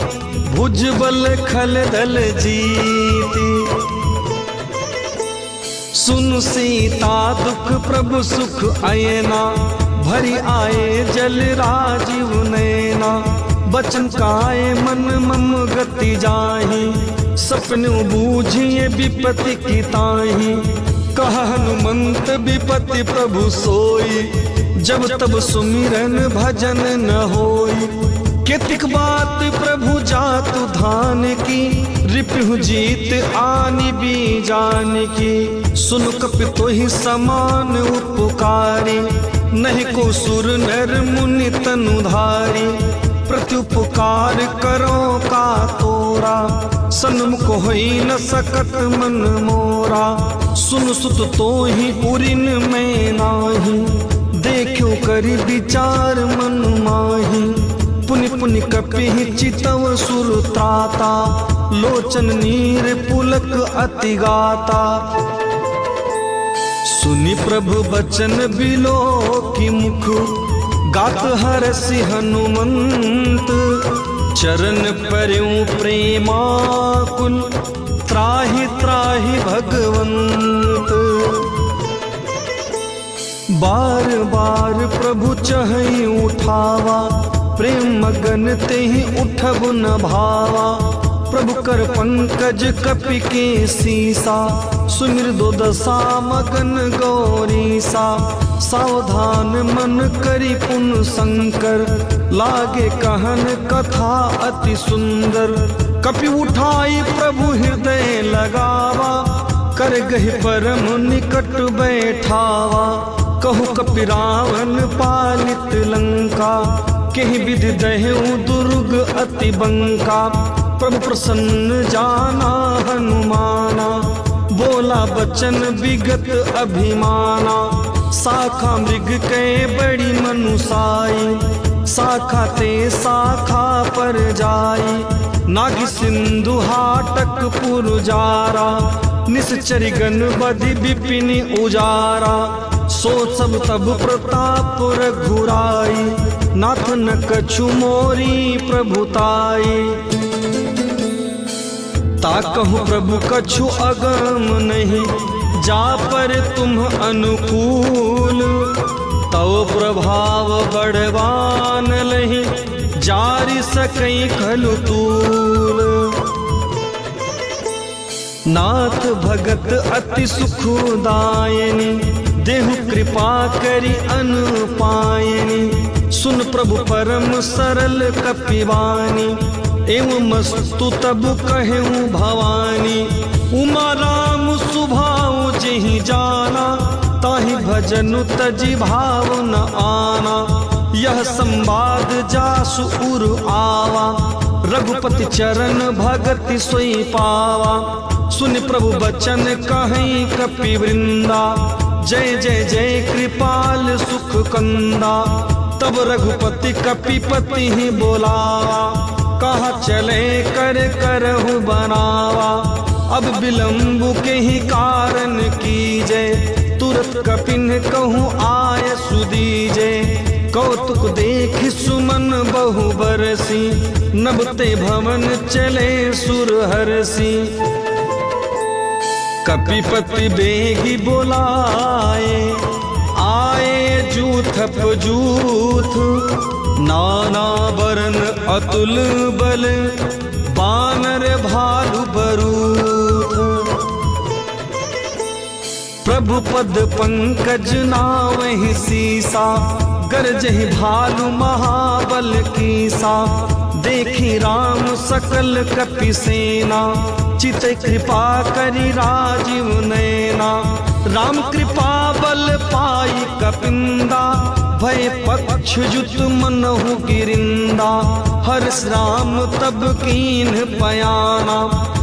भुजबल खल दल जीती। सुन सीता दुख प्रभु सुख अयना, भरी आए जल राजीव नैना। बचन काए मन मम गति जाहि, सपन बूझिए विपति की ताहि। कह हनुमंत विपति प्रभु सोई, जब तब सुमिरन भजन न होई। केतिक बात प्रभु जातु धान की, रिपुहु जीत आनि बीजान की। सुन कपि तोहि समान उपकारी, नहीं को सुर नर मुनि तनुधारी। प्रत्युपकार करो का तोरा, सन्मुख होई न सकत मन मोरा। सुन सुत तो ही उरिन में नाही, देखो करि विचार मन माही। पुनि पुनि कपि चितव सुर त्राता, लोचन नीर पुलक अति गाता। सुनि प्रभु बचन बिलो की मुख, गात हरसि हनुमंत। चरण पर्यों प्रेमाकुल, त्राहि त्राहि भगवंत। बार बार प्रभु चहई उठावा, प्रेम मगन तेहि उठब न भावा। प्रभु कर पंकज कपि के सीसा, सुमिर दो दशा मगन गौरीसा। सावधान मन करि पुन शंकर, लागे कहन कथा अति सुंदर। कपि उठाई प्रभु हृदय लगावा, कर गहि परम निकट बैठावा। कहु कपि रावण पालित लंका, केहि विधि दहेउ दुर्ग अति बंका। प्रभु प्रसन्न जाना हनुमाना, बोला बचन विगत अभिमाना। शाखा मृग के बड़ी मनुसाई, शाखा ते शाखा पर जाई। नाग सिंधु हाटक पुरजारा, निश्चरी गण बधि विपिन उजारा। सो सब तब प्रताप रघुराई, नाथ न कछु मोरी प्रभुताई। ताकहु प्रभु कछु अगम नहीं, जा पर तुम अनुकूल। तव प्रभाव बड़वान लहि, जारि सकई खलु तूल। नाथ भगत अति सुखदायनी, देहु कृपा करि अनुपायनी। सुन प्रभु परम सरल कपिवानी, एवं मस्तु तब कहूँ भवानी। उमा राम सुभाऊ जेहि जाना, ताहि भजनु तजि भाव न आना। यह संवाद जासु उर आवा, रघुपति चरण भगति सोई पावा। सुन प्रभु बचन कहीं कपि वृंदा, जय जय जय कृपाल सुख कंदा। तब रघुपति कपिपति ही बोलावा, कहा चले कर करहु बनावा। अब विलंब के ही कारण कीजे, तुरत कपिन कहूँ आय सुदीजे। कौतुक देख सुमन बहु बरसी, नबते भवन चले सुर हरसी। कपिपति बेगी बोलाए, आए जूथप जूथ। नाना बरन अतुल बल, बानर भालु बरूथ। प्रभु पद पंकज नावहि सीसा, गरजहि भालु महाबल कीसा। देखी राम सकल कपि सेना, चित कृपा करि राजीव नैना। राम कृपा बल पाई कपिंदा, भय पक्ष जुत मनहु गिरिंदा। हर्ष राम तब कीन पयाना,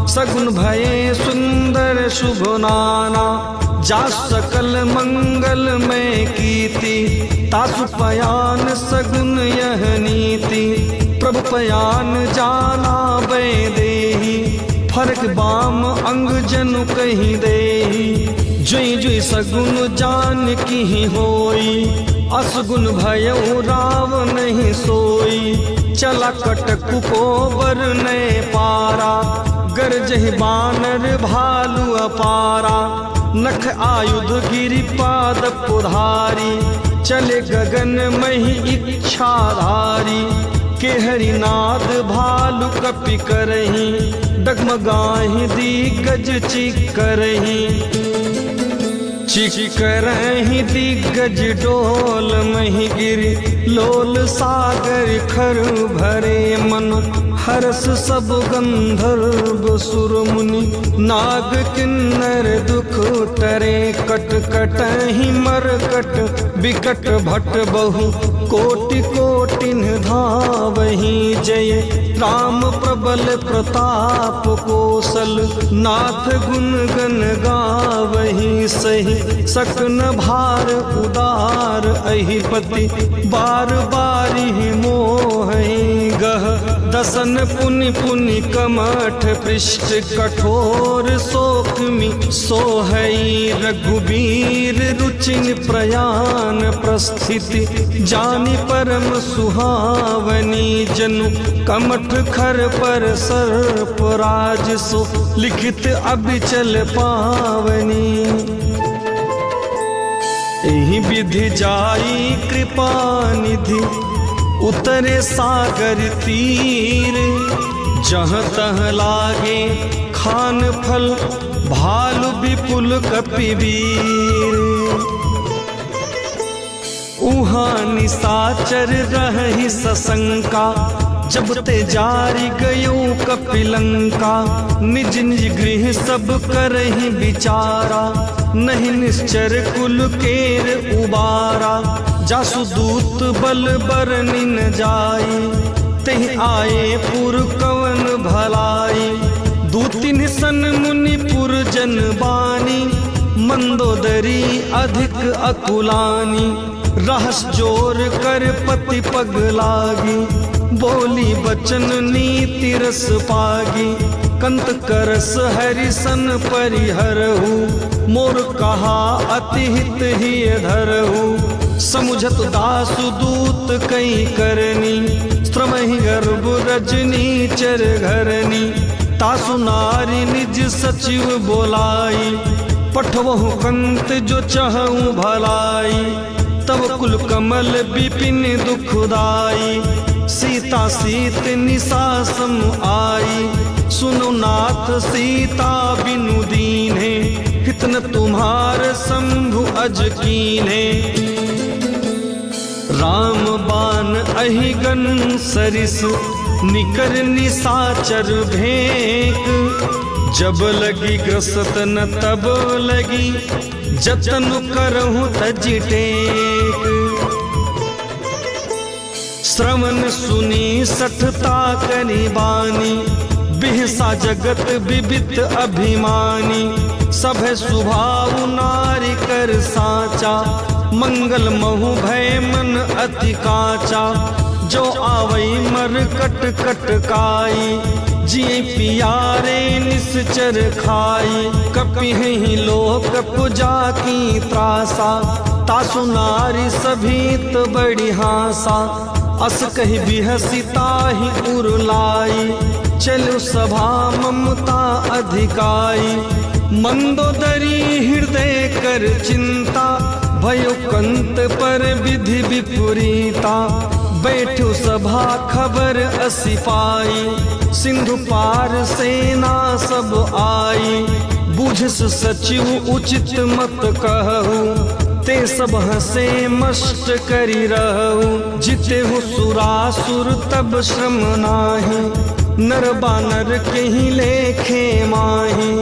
सगुन भये सुंदर शुभ नाना। जा सकल मंगल में कीति, तासु पयान सगुन यह नीति। प्रभु पयान जाना बै देही, फरक बाम अंग जनु कहीं देही। जुई जुई सगुन जान की होई, असगुन भयउ राव नहीं सोई। चला कटकु को बर ने पारा, गरजहि बानर भालु अपारा। नख आयुध गिरि पाद पुधारी, चले गगन मही इच्छाधारी। के हरिनाद भालु कपि करही, डगमगाहि दिग्गज चिकरही। चिकरही दिग्गज डोल मही गिरि, लोल सागर खर भरे मन। हरस सब गंधर्व सुर मुनि, नाग किन्नर दुख टरे। कट कटहि मरकट बिकट भट बहु, कोटि कोटिन धावहि जय। राम प्रबल प्रताप कौशल, नाथ गुण गण गावहि सही। सकन भार उदार अहिपति, बार बारी मोहि गह। दसन पुनि पुनि कमठ पृष्ठ, कठोर शोकमि सोहई। रघुबीर रुचिन प्रयाण प्रस्थिति, जानि परम सुहावनी। जनु कमठ खर पर सर्प राज, सो लिखित अबिचल पावनी। एहि विधि जाई कृपा निधि, उतरे सागर तीर। जहाँ तहाँ लागे खान फल, भालु विपुल कपिवीर। उहाँ निशाचर रहि सशंका, जब ते जारी गयो कपिलंका। निज निज गृह सब करहि विचारा, नहीं निश्चर कुल केर उबारा। जासु दूत बल बरनि न जाई, तेहि आए पुर कवन भलाई। दूतिन सन मुनि पुर जन बानी, मंदोदरी अधिक अकुलानी। रहस जोर कर पति पग लागी, बोली बचन नीति रस पागी। कंत करस हरिसन परिहरहु, मोर कहा अति हित ही धरहु। समुझत दासु दूत कई करनी, श्रमहि गर्भ रजनी चर घरनी। तासु नारी निज सचिव बोलाई, पठवहु कंत जो चहु भलाई। तब कुल कमल विपिन दुखदाई, सीता सीत निशा सम आई। सुनो नाथ सीता बिनु दीन्हे, हितन तुम्हार शंभु अज कीन्हे। राम बान अहिगन सरिस, निकर निशाचर भेंक। जब लगी ग्रसत न तब लगी, जतन करहु तज टेक। श्रवण सुनी सठता करी बानी, बिहसा जगत विबित अभिमानी। सभे स्वभाव नारी कर साचा, मंगल महु भय मन अति काचा। जो आवई मर कट कट काई, जिये पियारे निश्चर खाई। कपिहि लोक पुजा की त्रासा, तासु नारी सभीत बड़ी हासा। अस कहि बिहसिता ही उरुलाई, चलु सभा ममता अधिकाई। मंदोदरी हृदय कर चिंता, भयो कंत पर विधि विपरीता। बैठु सभा खबर असी पाई, सिंधु पार सेना सब आई। बूझस सचिव उचित मत कहू, ते सब हसे मस्त करी रहू। जिते हो सुरासुर तब श्रम नाही, नर बानर कहीं लेखे माही।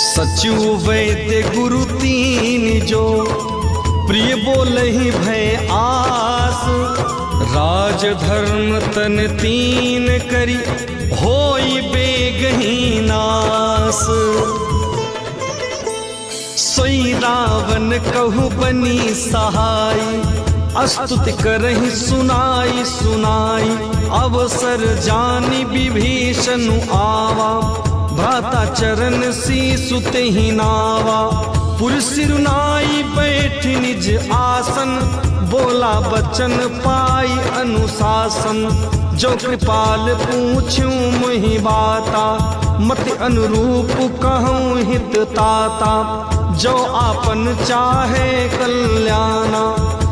सचिव वैद्य गुरु तीन जो, प्रिय बोलहि भय आस। राज धर्म तन तीन करी, होई बेगही नास। सोई रावण कहु बनी सहाई, अस्तुति करहि सुनाई सुनाई। अवसर जानी विभीषण आवा, भ्राता चरण शीसु तेहि नावा। पुर सिरुनाई बैठ निज आसन, बोला बचन पाई अनुशासन। जो कृपाल पूछूं मुहि बाता, मति अनुरूप कहूँ हित ताता। जो आपन चाहे कल्याणा,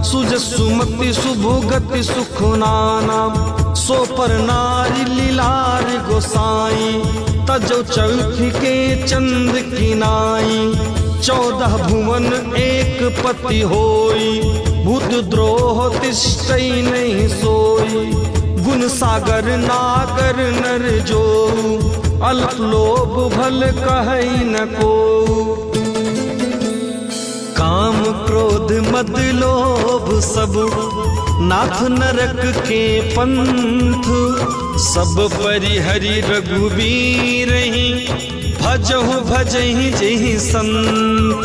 सुज सुमति सुभुगति सुख नाना। सो पर नारी लीलार गोसाई, तजो चौथी के चंद की नाई। 14 भुवन एक पति होई, भूत द्रोह तिष्ठई नहीं सोई। गुण सागर नागर नर जो, अल्प लोभ भल कहई न को। काम क्रोध मद लोभ सब, नाथ नरक के पंथ। सब परिहरि रघुवीर ही, भजहु भजहि जेहि संत।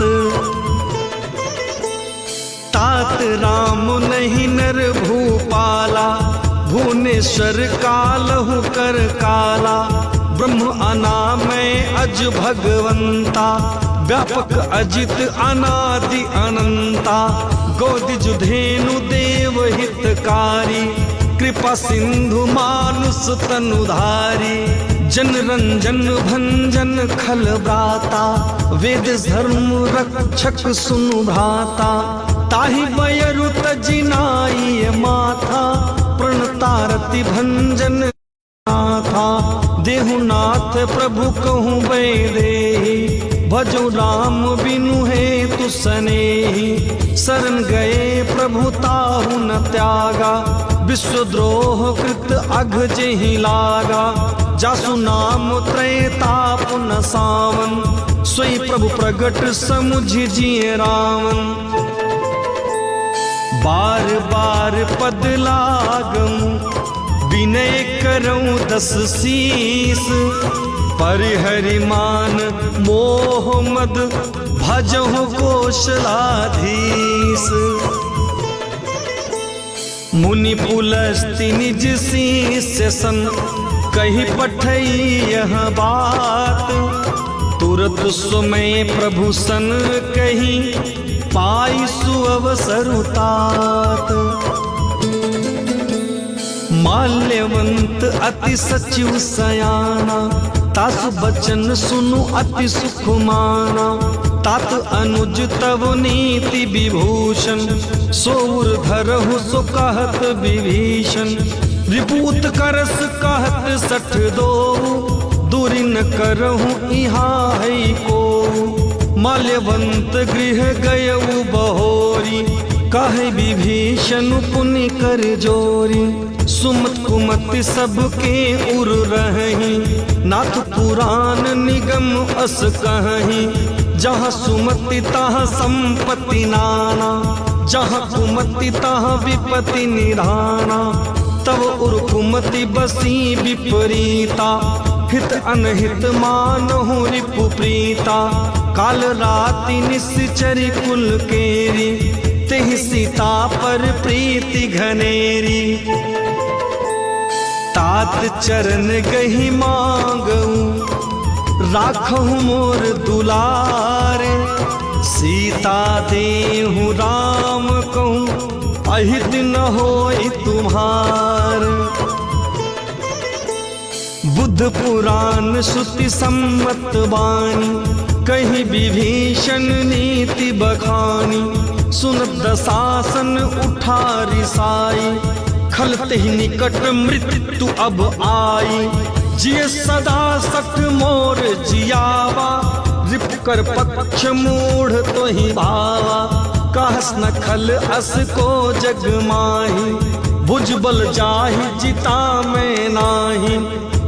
तात राम नहीं नर भूपाला, भुवनेश्वर कालहु कर काला। ब्रह्म अनामय अज भगवंता, व्यापक अजित अनादि अनंता। गोदिज धेनु देव हितकारी, कृपा सिंधु मानुष तनुधारी। जन रंजन भंजन खल ब्राता, वेद धर्म रक्षक सुनु भ्राता। ताहि बयरु तजिनाई माथा, प्रणतारति भंजन नाथा। देहुनाथ प्रभु कहूँ बैदेही, भजो राम बिनु हेतु सनेही। शरण गए प्रभु ताहु न त्यागा, विश्वद्रोह कृत अघ जेहि लागा। जासु नाम त्रैताप न सावन, सोई प्रभु प्रगट समुझ जिए रावण। बार बार पद लागम, विनय करऊं 10 शीस। परिहरि मान मोह मद, भजहु कौशलाधीश। मुनि पुलस्ति निज शिष्य सन, कही पठई यह बात। तुरत सुमय प्रभु सन कही, पाई सुअवसर तात। माल्यवंत अति सचिव सयाना, तासु बचन सुनु अति सुख माना। तात अनुज तव नीति विभूषण, सोर धरहु सो कहत विभीषण। विभूत करस कहत सठ दो, दूरी न करहु इहाँ है को। माल्यवंत गृह गयउ बहोरी, काहे विभीषण पुनि कर जोरी। सुमत कुमति सबके उर रही, नाथ पुराण निगम अस कहीं। जहाँ सुमति तहाँ संपत्ति नाना, जहाँ कुमति तहाँ विपत्ति निधाना। तब उर कुमति बसी विपरीता, हित अनहित मानहु रिपु प्रीता। काल राति निश्चरी कुल केरी, तेहि सीता पर प्रीति घनेरी। तात चरण गही मांगऊ, राखहु मोर दुलारे। सीता देहु राम कहूँ, अहित न होई तुम्हार। बुद्ध पुराण श्रुति सम्मत वाणी, कहीं विभीषण नीति बखानी। सुनत दशासन उठा रिसाई, खलते ही निकट मृत्यु अब आई। जिय सदा सठ मोर जियावा, रिप कर पक्ष मूढ़ तो ही भावा। कहस न खल अस को जग माही, भुजबल जाहि जिता में नाही।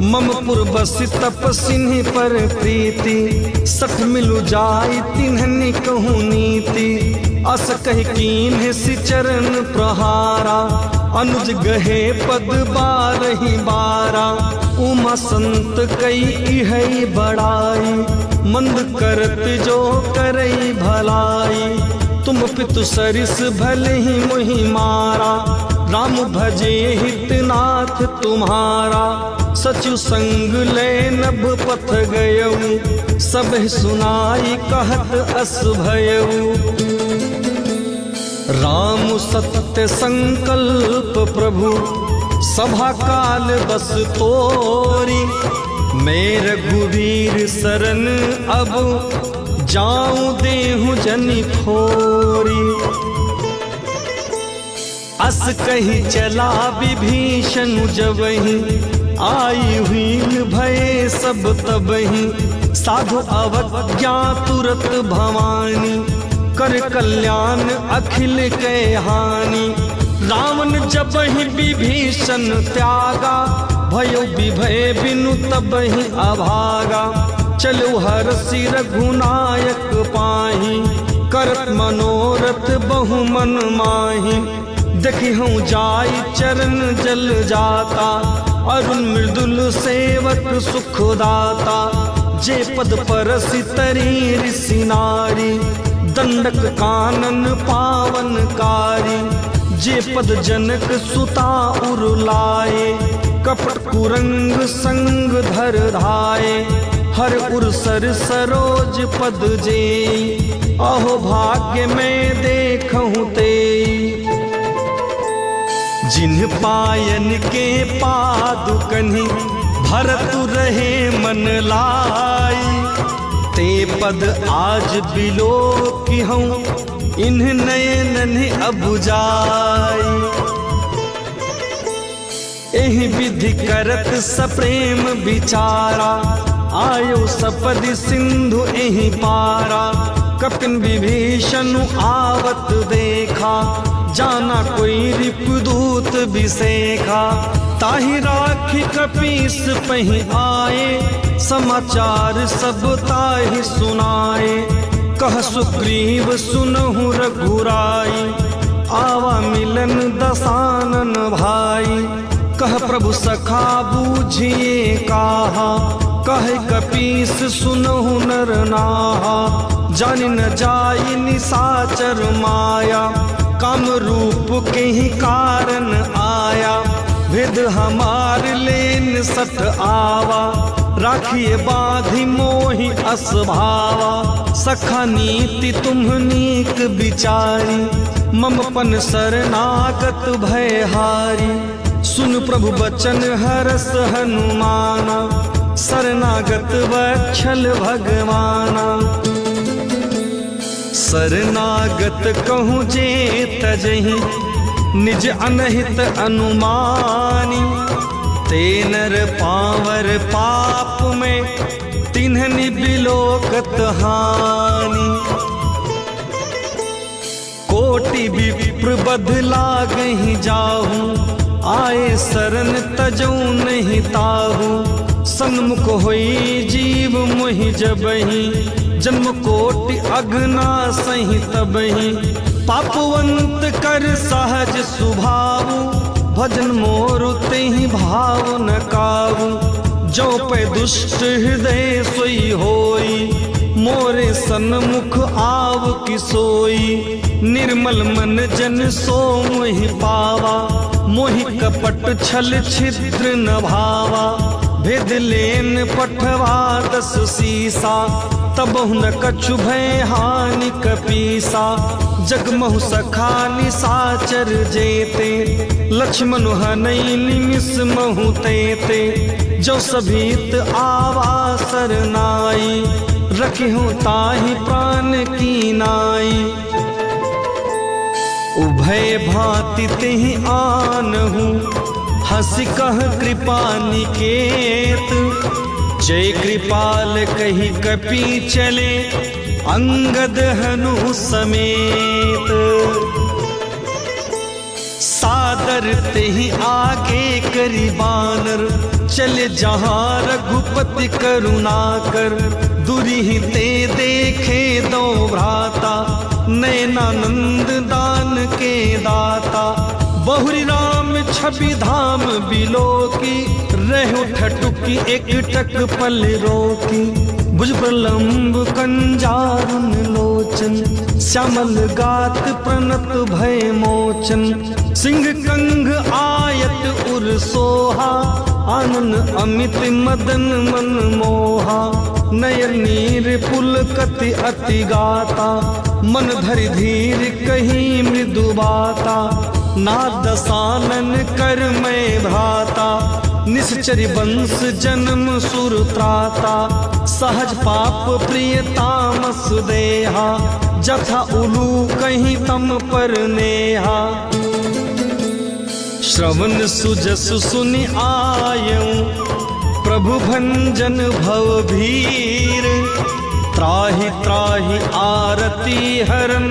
मम पुर बसि तपसिन्हि पर प्रीति, सठ मिलु जाई तिन्हनि कहूँ नीति। अस कहि कीन्ह सि चरण प्रहारा, अनुज गहे पद बारहि बारा। उमा संत कई इहै बड़ाई, मंद करत जो करई भलाई। तुम पितु सरिस भले ही मोहि मारा, राम भजे हितनाथ तुम्हारा। सचु संग ले नभ पथ गयऊ, सब सुनाई कहत अस भयऊ। राम सत्य संकल्प प्रभु, सभा काल बस तोरी। मैं रघुवीर शरण अब, जाऊं देहु जनि खोरी। अस कही चला विभीषण जबहि, आई हुई भय सब तबहि। साधु अवज्ञा तुरत भवानी, कर कल्याण अखिल के हानि। रावण जबहि विभीषण त्यागा, भयो विभय बिनु तबहि अभागा। चलो हरसि रघुनायक पाहि, करत मनोरथ बहु मन माहि। देखि हूँ जाई चरण जल जाता, अरुण मृदुल सेवक सुखदाता। जे पद परसि तरी ऋषि नारी, दंडक कानन पावन कारी। जे पद जनक सुता उर लाए, कपट कुरंग संग धर धाये। हर उर सर सरोज पद जे, अहो भाग्य में देखहु ते। जिन्ह पायन के पादुकनि, भरतु रहे मन लाई। ते पद आज बिलो की हूँ, इन्ह नयन अब जाई। एहि विधि करत सप्रेम विचारा, आयो सपदि सिंधु एहि पारा। कपिन विभीषण आवत देखा, जाना कोई रिपुदूत विसेखा। ताहि राखी कपीस पहि आए, समाचार सब ताहि सुनाए। कह सुग्रीव सुनहु रघुराई, आवा मिलन दसानन भाई। कह प्रभु सखा बूझिए काहा, कह कपीस सुनहु नर नाहा। जानि न जाई निसाचर माया, काम रूप के ही कारण आया। भेद हमार लेन सठ आवा, राखिए बाधि मोहि असभावा। सखा नीति तुम्ह नीक विचारी, ममपन शरणागत भयहारी। सुन प्रभु बचन हरस हनुमाना, शरणागत वत्सल भगवाना। शरणागत कहूँ जे तजहि, निज अनहित अनुमानी। ते नर पावर पाप में, तिन्हनि बिलोकत हानि। कोटि विप्र बध लागहि जाहू, आए शरण तजऊ नहीं ताहू। सन्मुख होई जीव मोहि जबहि, जन्म कोटि अघना सही तबहि। पापवंत कर सहज सुभाव, भजन मोर तेहि भाव न काहू। जो पे दुष्ट हृदय सोई होई, मोरे सन्मुख आव कि सोई। निर्मल मन जन सो मोहि पावा, मोहि कपट छल छिद्र न भावा। भेद लेन पठवा 10 सीसा, तबहु न कछु भय हानि कपीसा। जगमहु सखा निसाचर जेते, लक्ष्मण हनई निमिष महु तेते। जो सभीत आवा सरनाई, रखिहु ताहि प्राण की नाई। उभय भांति तेहि आनहु, हंसी कह कृपा निकेत। जय कृपाल कही कपि चले, अंगद हनु समेत। सादर तेहि आगे करी बानर, चले जहाँ रघुपति करुणा कर। दुरिहि ते देखे दो भ्राता, नयनानंद दान के दाता। बहुरी राम छवि धाम बिलोकी, रहो ठटुकी एक टक पल रोकी। भुज प्रलंब कंजारुन लोचन, श्यामल गात प्रणत भय मोचन। सिंह कंग आयत उर सोहा, आनन अमित मदन मन मोहा। नयन नीर पुलकति अति गाता, मन धरि धीर कहीं मृदु बाता। नाद दसानन कर मैं भ्राता, निश्चर वंश जन्म सुर त्राता। सहज पाप प्रिय तामस देहा, जथा उलू कहीं तम पर नेहा। श्रवण सुजस सुनि आयऊं, प्रभु भंजन भव भीर। त्राहि त्राहि आरती हरन,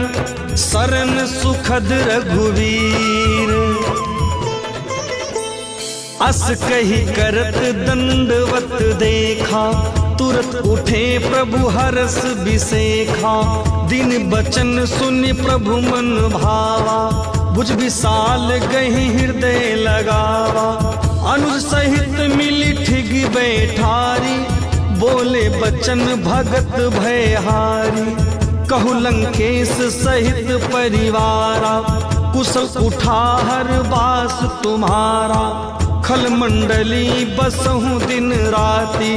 शरण सुखद रघुवीर। अस कही करत दंडवत देखा, तुरत उठे प्रभु हरस बिसेखा। दिन बचन सुनि प्रभु मन भावा, भुज विशाल गहि हृदय लगावा। अनुज सहित मिली ठिग बैठारी, बोले बचन भगत भयहारी। कहु लंकेश सहित परिवारा, कुशल उठा हर बास तुम्हारा। खल मंडली बसहु दिन राति,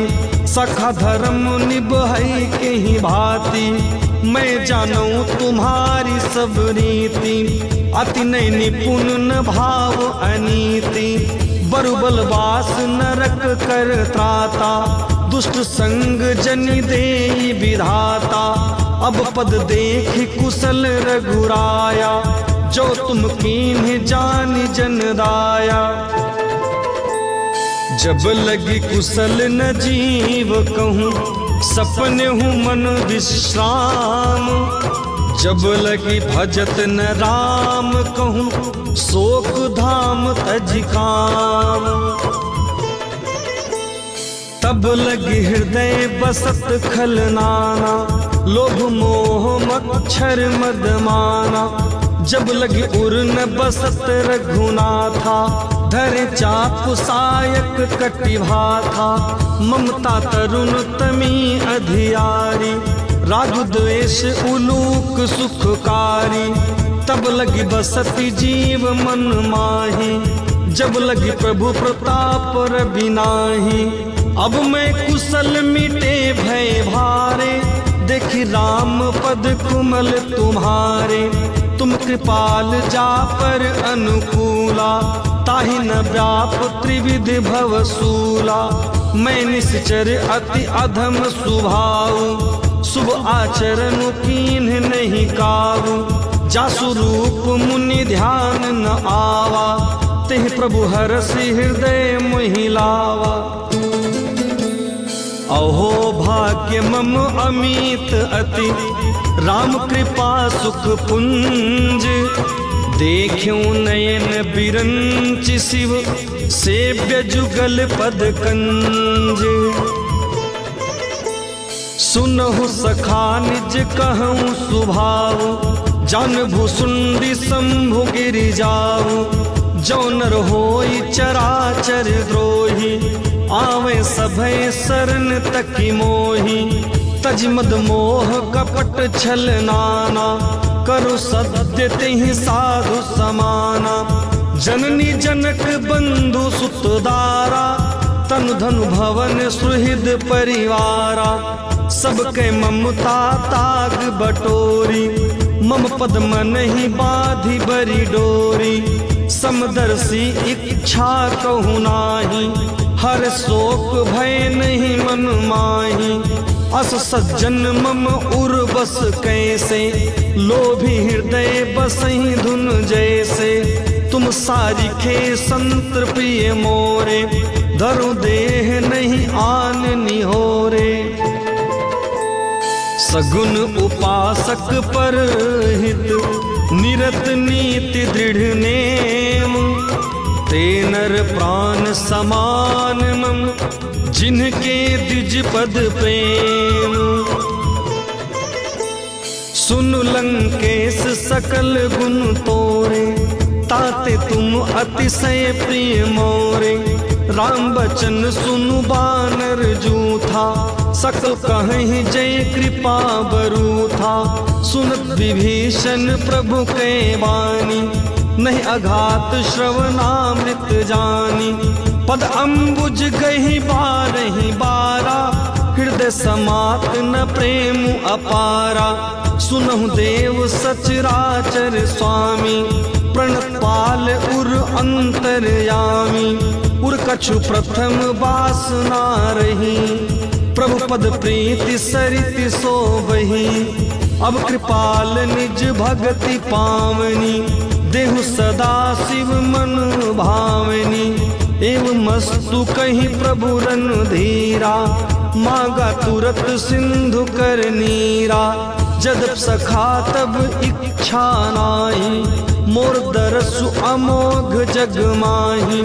सखा धर्म निभई के ही भांति। मैं जानूं तुम्हारी सब रीति, अति नय निपुण न भाव अनीति। बरुबल वास नरक कर त्राता, दुष्ट संग जनि देई विधाता। अब पद देख कुशल रघुराया, जो तुम कीन्ह जानि जन दाया। जब लगी कुशल न जीव कहूँ, सपने हूँ मन विश्राम। जब लगी भजत न राम कहूँ, शोक धाम तज काम। तब लगी हृदय बसत खलनाना, लोभ मोह मच्छर मदमाना। जब लगी उर न बसत रघुनाथा, धरे चाप सायक कटिभा था। ममता तरुण तमी अधियारी, राग द्वेष उलूक सुखकारी। तब लगी बसती जीव मन माही, जब लगी प्रभु प्रताप रविनाही। अब मैं कुशल मिटे भय भारे, देखी राम पद कुमल तुम्हारे। तुम तुम कृपाल जा पर अनुकूला, ताहि न व्याप त्रिविध भवसूला। मैं निश्चर अति अधम स्वभाव, शुभ आचरण कीन्ह नहीं काऊ। जासु रूप मुनि ध्यान न आवा, तेह प्रभु हरसि हृदय मोहि लावा। अहो भाग्य मम अमित अति, राम कृपा सुख पुंज। देखूं नयन बिरंचि शिव, सेव्य जुगल पद कंज। सुनहु सखा निज कहूँ सुभाव, जान भुसुंडी शंभु गिरि जाऊ। जो नर होई चराचर द्रोही, आवे सभय शरण तकी मोही। तज मद मोह कपट छल नाना, करु सद्य तेहि साधु समाना। जननी जनक बंधु सुत दारा, तनु धनु भवन सुहृद परिवारा। सबके ममता ताग बटोरी, मम पद मन ही बाधि बरी डोरी। समदर्शी इच्छा कहूँ नाही, हर शोक भय नहीं मन माही। अस सज्जन मम उर बस कैसे, लोभी हृदय बसहि धुन जैसे। तुम सारिखे संत प्रिय मोरे, धरु देह नहीं आन निहोरे। सगुन उपासक पर हित, निरत नीति दृढ़ नेम। ते नर प्राण समान मम, जिनके द्विज पद प्रेम। सुन लंकेश सकल गुण तोरे, ताते तुम अतिशय प्रिय मोरे। राम बचन सुनु बानर जूथा, सकल कहीं जय कृपा बरूथा। सुनत विभीषण प्रभु के वाणी, नहीं अघात श्रवणामृत जानी। पद अम्बुज गही बारही बारा, हृदय समात न प्रेम अपारा। सुनहु देव सचराचर स्वामी, प्रणपाल उर अंतरयामी। उर कछु प्रथम वासना रही, प्रभु पद प्रीति सरित सोबही। अब कृपाल निज भगति पावनी, देहु सदा शिव मन भावनी। एवं मस्तु कहीं प्रभु रन धीरा, मांगा तुरत सिंधु कर नीरा। जब सखा तब इच्छा नाही, मोर दरसु अमोघ जग माही।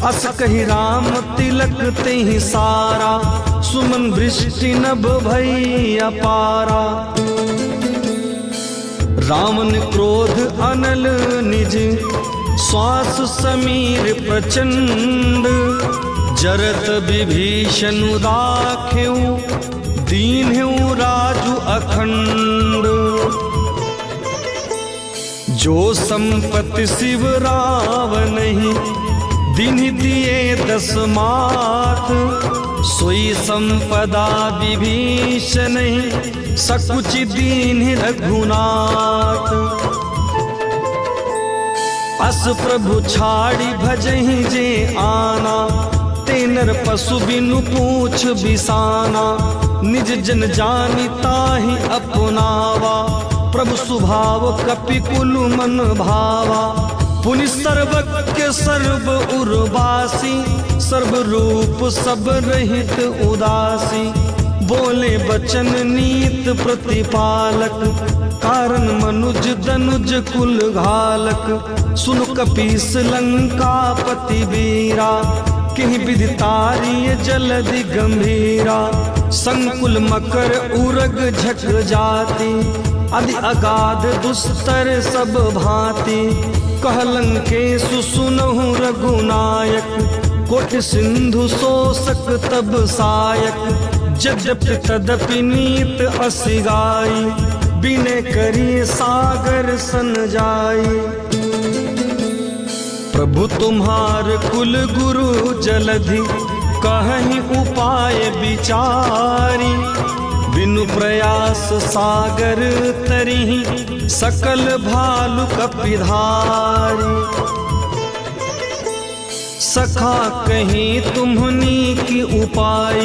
अस कही राम तिलक तेहि सारा, सुमन वृष्टि नभ भई अपारा। रावण क्रोध अनल निज, श्वास समीर प्रचंड। जरत विभीषण राख्यु, दीन्हु राजु अखंड। जो संपत्ति शिव रावणहि, दीन्हि दिए 10 माथ। सोई संपदा विभीषणहि, सकुचि दीन्हि रघुनाथ। अस प्रभु छाड़ी भजहि जे आना, ते नर पशु बिनु पूछ बिसाना। निज जन जानि ताहि अपनावा, प्रभु सुभाव कपि कुलु मन भावा। पुनि सर्वज्ञ सर्व उर्वासी, सर्व रूप सब रहित उदासी। बोले बचन नीत प्रतिपालक, कारण मनुज दनुज कुल घालक। सुन कपीस लंकापति वीरा, किहि विदितारिय जलधि गंभीरा। संकुल मकर उरग झक जाति, अधि अगाध दुस्तर सब भांति। कहलंकेशु सुनहु रघुनायक, कोटि सिंधु शोषक तब सायक। यद्यपि तदपि नीत असि गाई, बिने करी सागर सन जाई। प्रभु तुम्हार कुल गुरु जलधि, कहीं उपाय विचारी। बिनु प्रयास सागर तरिहि सकल भालु कपिधारी। सखा कहीं तुम्हनी की उपाय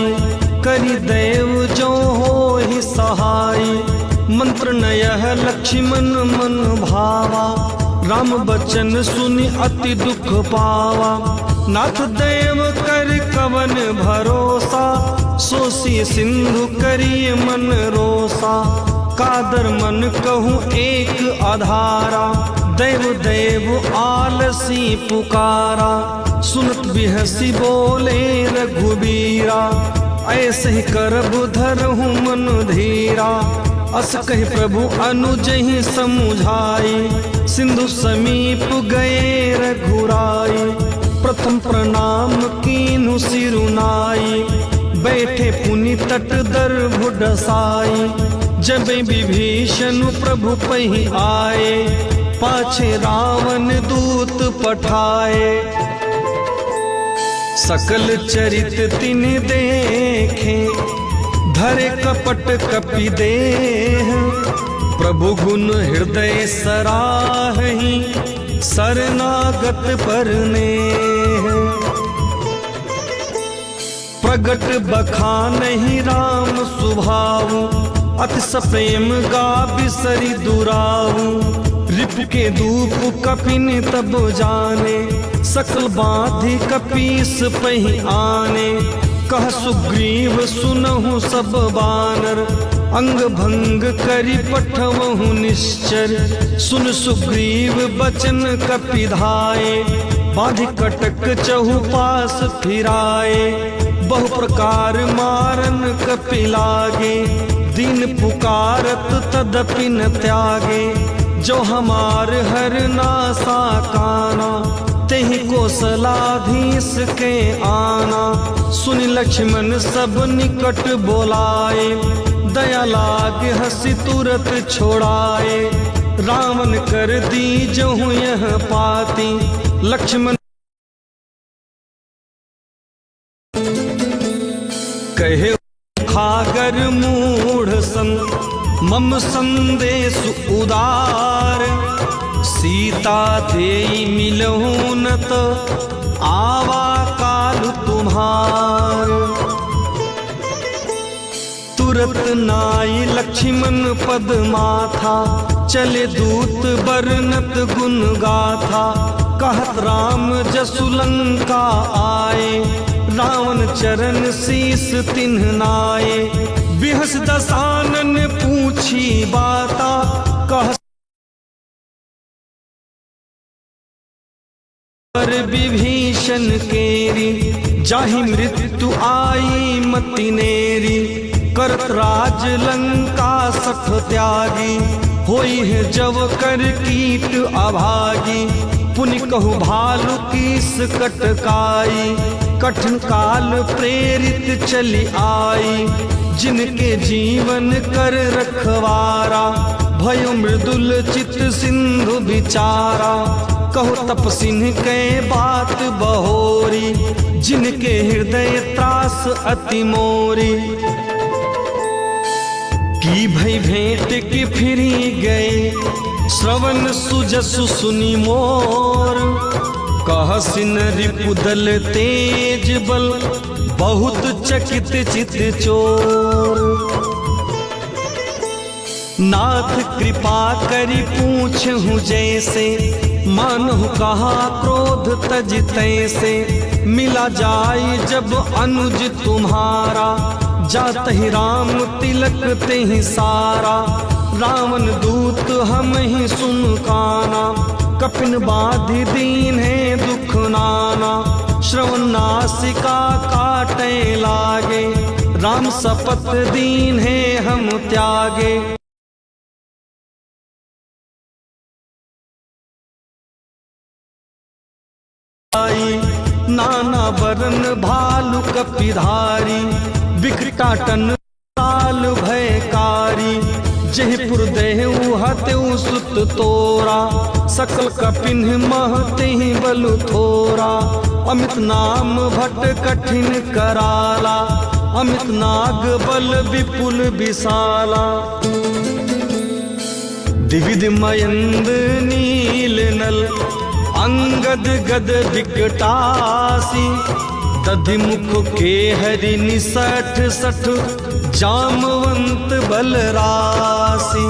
करि देव जो हो ही सहाय। मंत्र नयह लक्ष्मण मन भावा राम बचन सुनि अति दुख पावा। नाथ देव कर कवन भरोसा सोसी सिंधु करिय मन रोसा। कादर मन कहूँ एक आधारा देव देव आलसी पुकारा। सुनत बिहसी बोले रघुबीरा ऐसे ही करब धरहु मन धीरा। अस कहि प्रभु अनुज ही समुझाई सिंधु समीप गए रघुराई। प्रथम प्रणाम कीन्हु सिरुनाई बैठे पुनि तट दर्भ डसाई। जब विभीषण प्रभु पहि आए पाछे रावण दूत पठाए। सकल चरित तिन देखे धरे कपट कपि देह। प्रभु गुण हृदय सराहि शरणागत पर नेह। प्रगट बखानहि राम सुभाऊ अति सप्रेम गा बिसरि दुराऊ। रिप के धूप कपिन तब जाने सकल बाधि कपीस पहि आने। कह सुग्रीव सुनहु सब बानर अंग भंग करि पठवहु निश्चर। सुन सुग्रीव बचन कपिधाए बाधि कटक चहुपास फिराए। बहु प्रकार मारन कपि लागे दीन पुकारत तदपि न त्यागे। जो हमार हर नासा काना तेहि कौशलाधीश के आना। सुन लक्ष्मण सब निकट बोलाए दया लागे हंसी तुरत छोड़ाए। रावण कर दी जो यह पाती लक्ष्मण कहे खागर मूढ़ सन मम संदेश उदार। सीता देई मिलहु न तो आवा काल तुम्हार। तुरत नाई लक्ष्मण पद माथा चले दूत बरनत गुण गाथा। कहत राम जसु लंका आए रावण चरण शीस तिन्ह नाये। बिहस दसानन पूछी बाता कह विभीषण केरी। जाहि मृत्यु आई मति नेरी करत राज लंका सठ त्यागी। होई है जब कर कीट अभागी पुनि कहु भालु कीस कटकाई। कठिन काल प्रेरित चली आई जिनके जीवन कर रखवारा। भयो मृदुल चित सिंधु विचारा कहो तपसिन के बात बहोरी। जिनके हृदय त्रास अति मोरी की भई भेंट की फिरी गए। श्रवण सुजसु सुनि मोर कहसिन रिपुदल तेज बल बहुत चकित चित चोर। नाथ कृपा करि पूछहु जैसे मानहु कहा क्रोध तज तैसे। मिला जाय जब अनुज तुम्हारा जात ही राम तिलक ते ही सारा। रावण दूत हम ही सुन काना कपिन बाधि दीन है दुख नाना। श्रवण नासिका काटे लागे राम सपथ दीन है हम त्यागे। नाना बरन भालु कपिधारी बिकटाटन साल भयकारी। जयपुर देहु हतेउ सुत तोरा सकल कपिन महते बलु थोरा। अमित नाम भट कठिन कराला अमित नाग बल विपुल विशाला। दिविध मयंद नील नल अंगद गद विकटासी। दधि मुख के हरि निसठ सठ जामवंत बलरासी।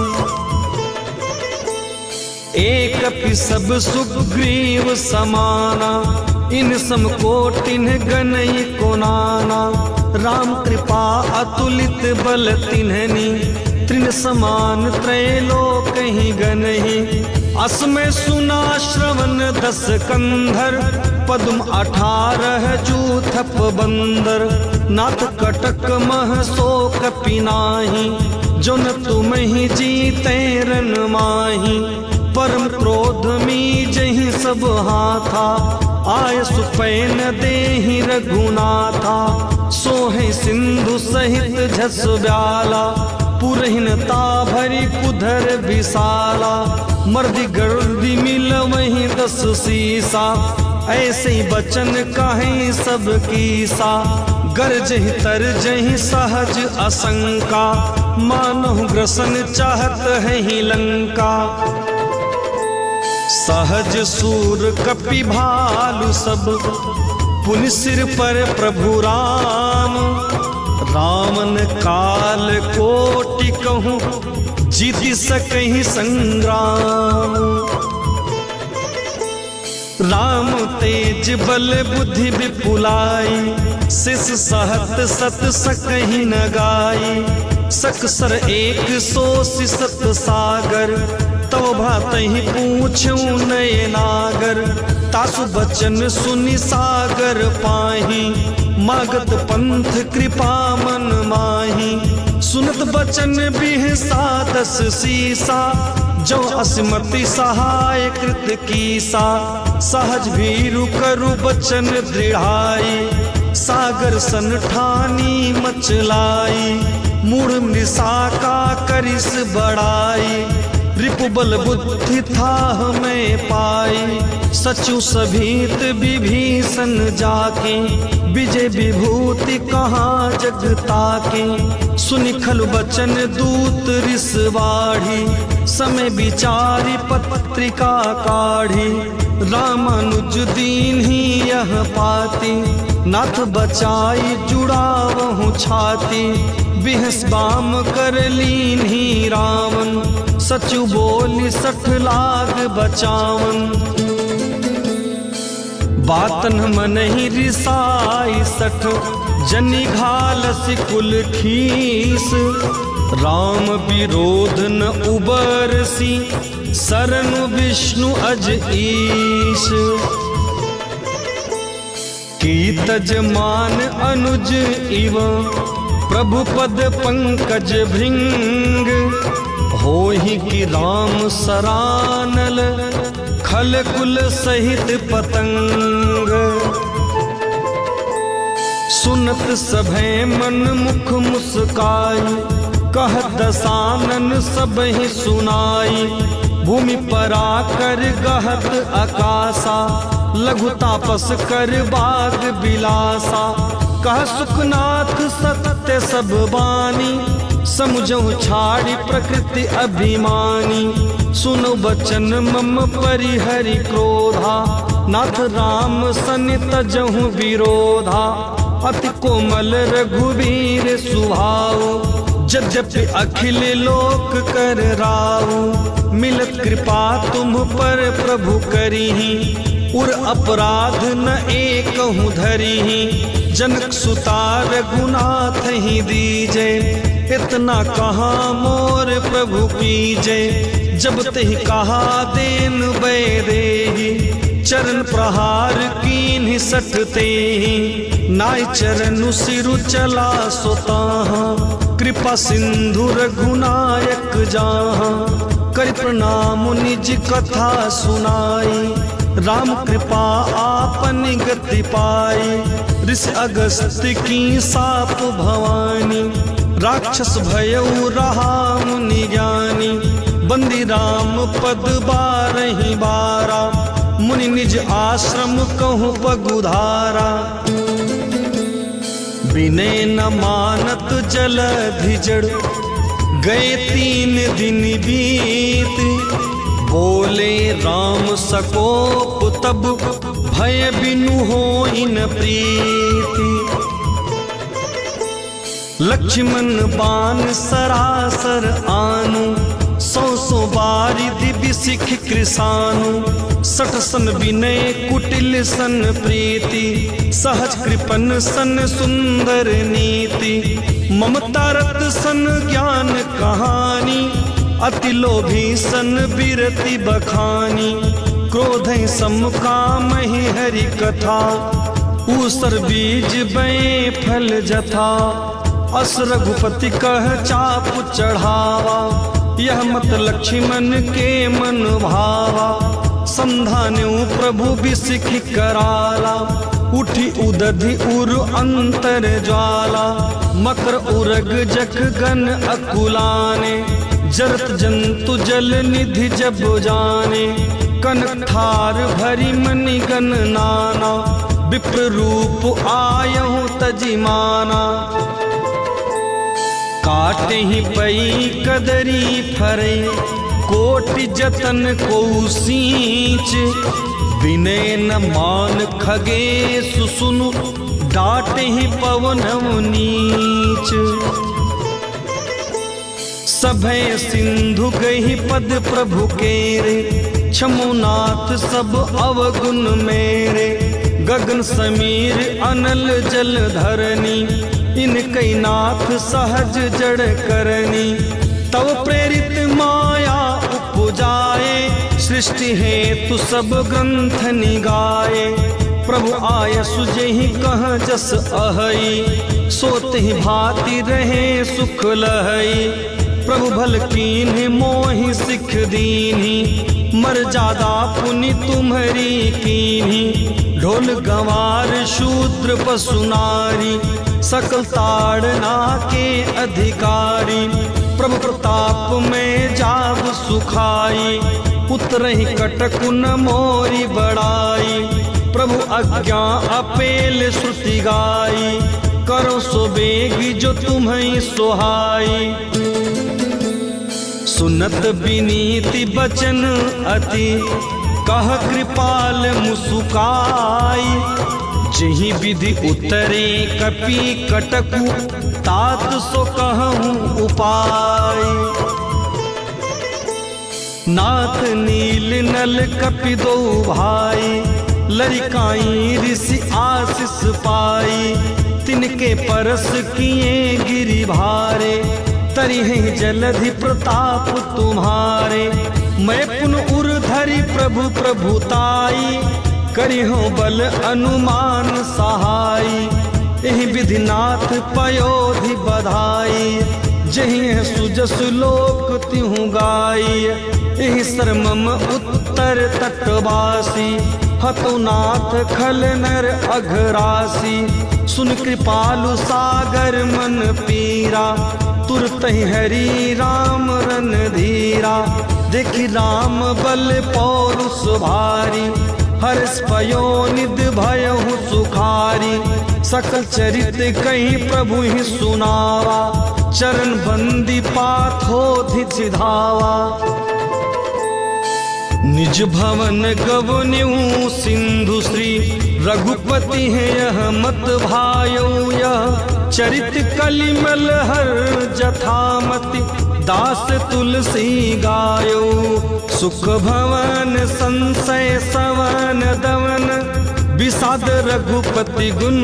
एक सब सुग्रीव समाना इन समकोटिन गनई को नाना। राम कृपा अतुलित बल तिन्हनी त्रिन समान त्रैलोक ही गनहि। असमय सुना श्रवण दस कंधर पद्म 18 जूथप बंदर। नाथ कटक मह शोक पिनाही जो न तुम ही जीते रन माही। परम क्रोध मी जहि सब हाथा आय सुपैन देहि रघुनाथा। सोहे सिंधु सहित झस ब्याला पुरहिनता भरी पुधर विशाला। मर्दी गर्दी मिल वहीं 10 सीसा ऐसे ही बचन कहें सब कीसा। गरजहि तरजहि सहज असंका मानहु ग्रसन चाहत है ही लंका। सहज सूर कपि भालु सब पुनि सिर पर प्रभु राम। रामन काल कोटि कहूँ जीति सकहि संग्राम। राम तेज बल बुद्धि विपुलाई शिष सहत सत सकहि न गाई। सकसर 100 सत सागर तव भातहि पूछूं नये नागर। तासु बचन सुनि सागर पाही मागत पंथ कृपा मन माही। सुनत बचन बिहसा 10 सीसा जो असमति सहाय कृत कीसा। सहज भीरु करु बचन दृढ़ाई सागर सन ठानी मचलाई। मूढ़ मृषा का करिस बढ़ाई रिपु बल बुद्धि था हमें पाई। सचु सभीत विभीषण जाके विजय विभूति कहाँ जगता के। सुनि खलु बचन दूत रिस बाढ़ी समय विचारी पत्रिका काढ़ी। रामानुज दीन ही यह पाती नाथ बचाई जुड़ावहु छाती। बिहस बाम कर लीन ही रावण सचु बोली 60 लाख बचावन। बातन मन ही रिसाई 60 जनि घालस कुल खीस। राम विरोध न उबरसी शरण विष्णु अज ईश। कीतज मान अनुज इव प्रभु पद पंकज भृंग। होहि कि राम सरानल खल कुल सहित पतंग। सुनत सभे मन मुख मुस्काई कहत दसानन सब ही सुनाई। भूमि परा कर गहत आकाशा लघु तापस कर बाग बिलासा। कह सुखनाथ सत्य सब बानी समुझऊ छाड़ी प्रकृति अभिमानी। सुनो बचन मम परिहरि क्रोधा नाथ राम सनि तजहु विरोधा। अति कोमल रघुवीर सुभाऊ यद्यपि अखिल लोक कर राऊ। मिलत कृपा तुम पर प्रभु करिहि उर अपराध न एकहु धरिहि। जनक सुता रघुनाथ ही दीजे इतना कहाँ मोर प्रभु कीजे। जब तहि कहा देन बै देहि चरण प्रहार कीन्हि सटते ही। नाय चरणु सिरु चला सोताहा कृपा सिंधु रघुनायक जहाँ। कर प्रणाम निज कथा सुनाई राम कृपा आपन गति पाई। ऋषि अगस्त्य की साप भवानी राक्षस भयउ रहा मुनि ज्ञानी। बंदी राम पद 12 बारा मुनि निज आश्रम कहूँ पगुधारा। विनय न मानत जलधि जड़, गए 3 दिन बीत। बोले राम सकोप तब, भय बिनु होइन प्रीति। लक्ष्मण बाण सरासर आनु, 100 बारी दिव्य सिख कृसानु। 60 सन विनय कुटिल सन प्रीति, सहज कृपन सन सुंदर नीति। ममता रत सन ज्ञान कहानी, अति लोभी सन बिरति बखानी। क्रोध समकामहि हरि कथा, ऊसर बीज बए फल जथा। अस रघुपति कह चाप चढ़ावा, यह मत लक्ष्मण के मन भावा। संधान्यु प्रभु बिसिख कराला, उठी उदधि उर अंतर ज्वाला। मकर उरग जख गन अकुलाने, जरत जंतु जल निधि जब जाने। कनक थार भरी मणि गण नाना, विप्र रूप आयहु तजिमाना। काटे ही पई कदरी फरे, कोटि जतन को सींच। विनय न मान खगे सुसुनु, डांटे ही पवन नीच। सभय सिंधु गही पद प्रभु केरे, छमुनाथ सब अवगुण मेरे। गगन समीर अनल जल धरनी, इनकई नाथ सहज जड़ करनी। तव प्रेरित माया उपजाए, सृष्टि हेतु सब ग्रंथ निगाए। प्रभु आय सुजहि कह जस अहई, सोते ही भांति रहे सुख लहई। प्रभु भल कीन्हि मोहि सिख दीन्हि, मर्यादा पुनि तुम्हारी कीन्हि। ढोल गंवार शूद्र पशु नारी, सकल ताड़ना के अधिकारी। प्रभु प्रताप में जाब सुखाई, उतरहि कटक न मोरी बड़ाई। प्रभु आज्ञा अपेल श्रुति गाई, करो सो बेगी जो तुम्हें सोहाई। सुनत विनीति बचन अति, कह कृपाल मुसुकाई। जही विधि उतरे कपि कटकु, तात सो कहूँ उपाय। नाथ नील नल कपि दो भाई, लरिकाई ऋषि आशीष पाई। तिनके परस किए गिरि भारे, तरिहि जलधि प्रताप तुम्हारे। मैं पुन उर धरि प्रभु प्रभुताई, करिहो बल अनुमान सहाई। एहि विधिनाथ पयोधि बधाई, जहि सुजस लोक तिहु गाई। एहि सरमम उत्तर तटवासी, हतु नाथ खल नर अघरासी। सुन कृपालु सागर मन पीरा, तुरत हरि राम रन धीरा। देखि राम बल पौरुष भारी, हर्ष पयो निध भयहु सुखारी। सकल चरित कहीं प्रभु ही सुनावा, चरण बंदी पाथोधि सिधावा। निज भवन गवन्यु सिंधु श्री, रघुपति है यह मत भायो। यह चरित कलिमल हर जथामति, दास तुलसी गायो। सुख भवन संशय सवन दवन, विषाद रघुपति गुण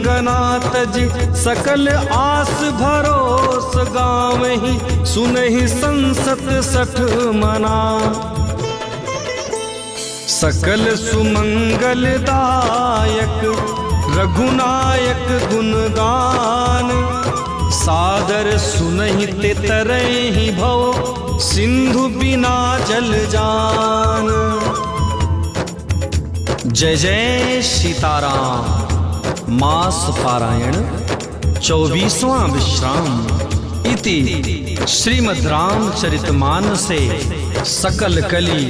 गनात जी। सकल आस भरोस गावहि, सुनहि संसत सठ मना। सकल सुमंगल दायक, रघुनायक गुणगान। सादर सुनहि ते तरहि भव, सिंधु बिना जल जान। जय जय सीताराम। मास पारायण 24वां विश्राम। इति श्रीमद् रामचरितमानसे सकल कली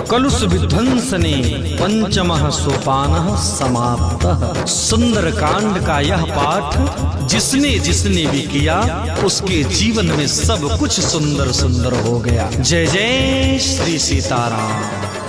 कलुष विध्वंसने पंचमः सोपानः समाप्तः। सुंदर कांड का यह पाठ जिसने जिसने भी किया उसके जीवन में सब कुछ सुंदर सुंदर हो गया। जय जय श्री सीताराम।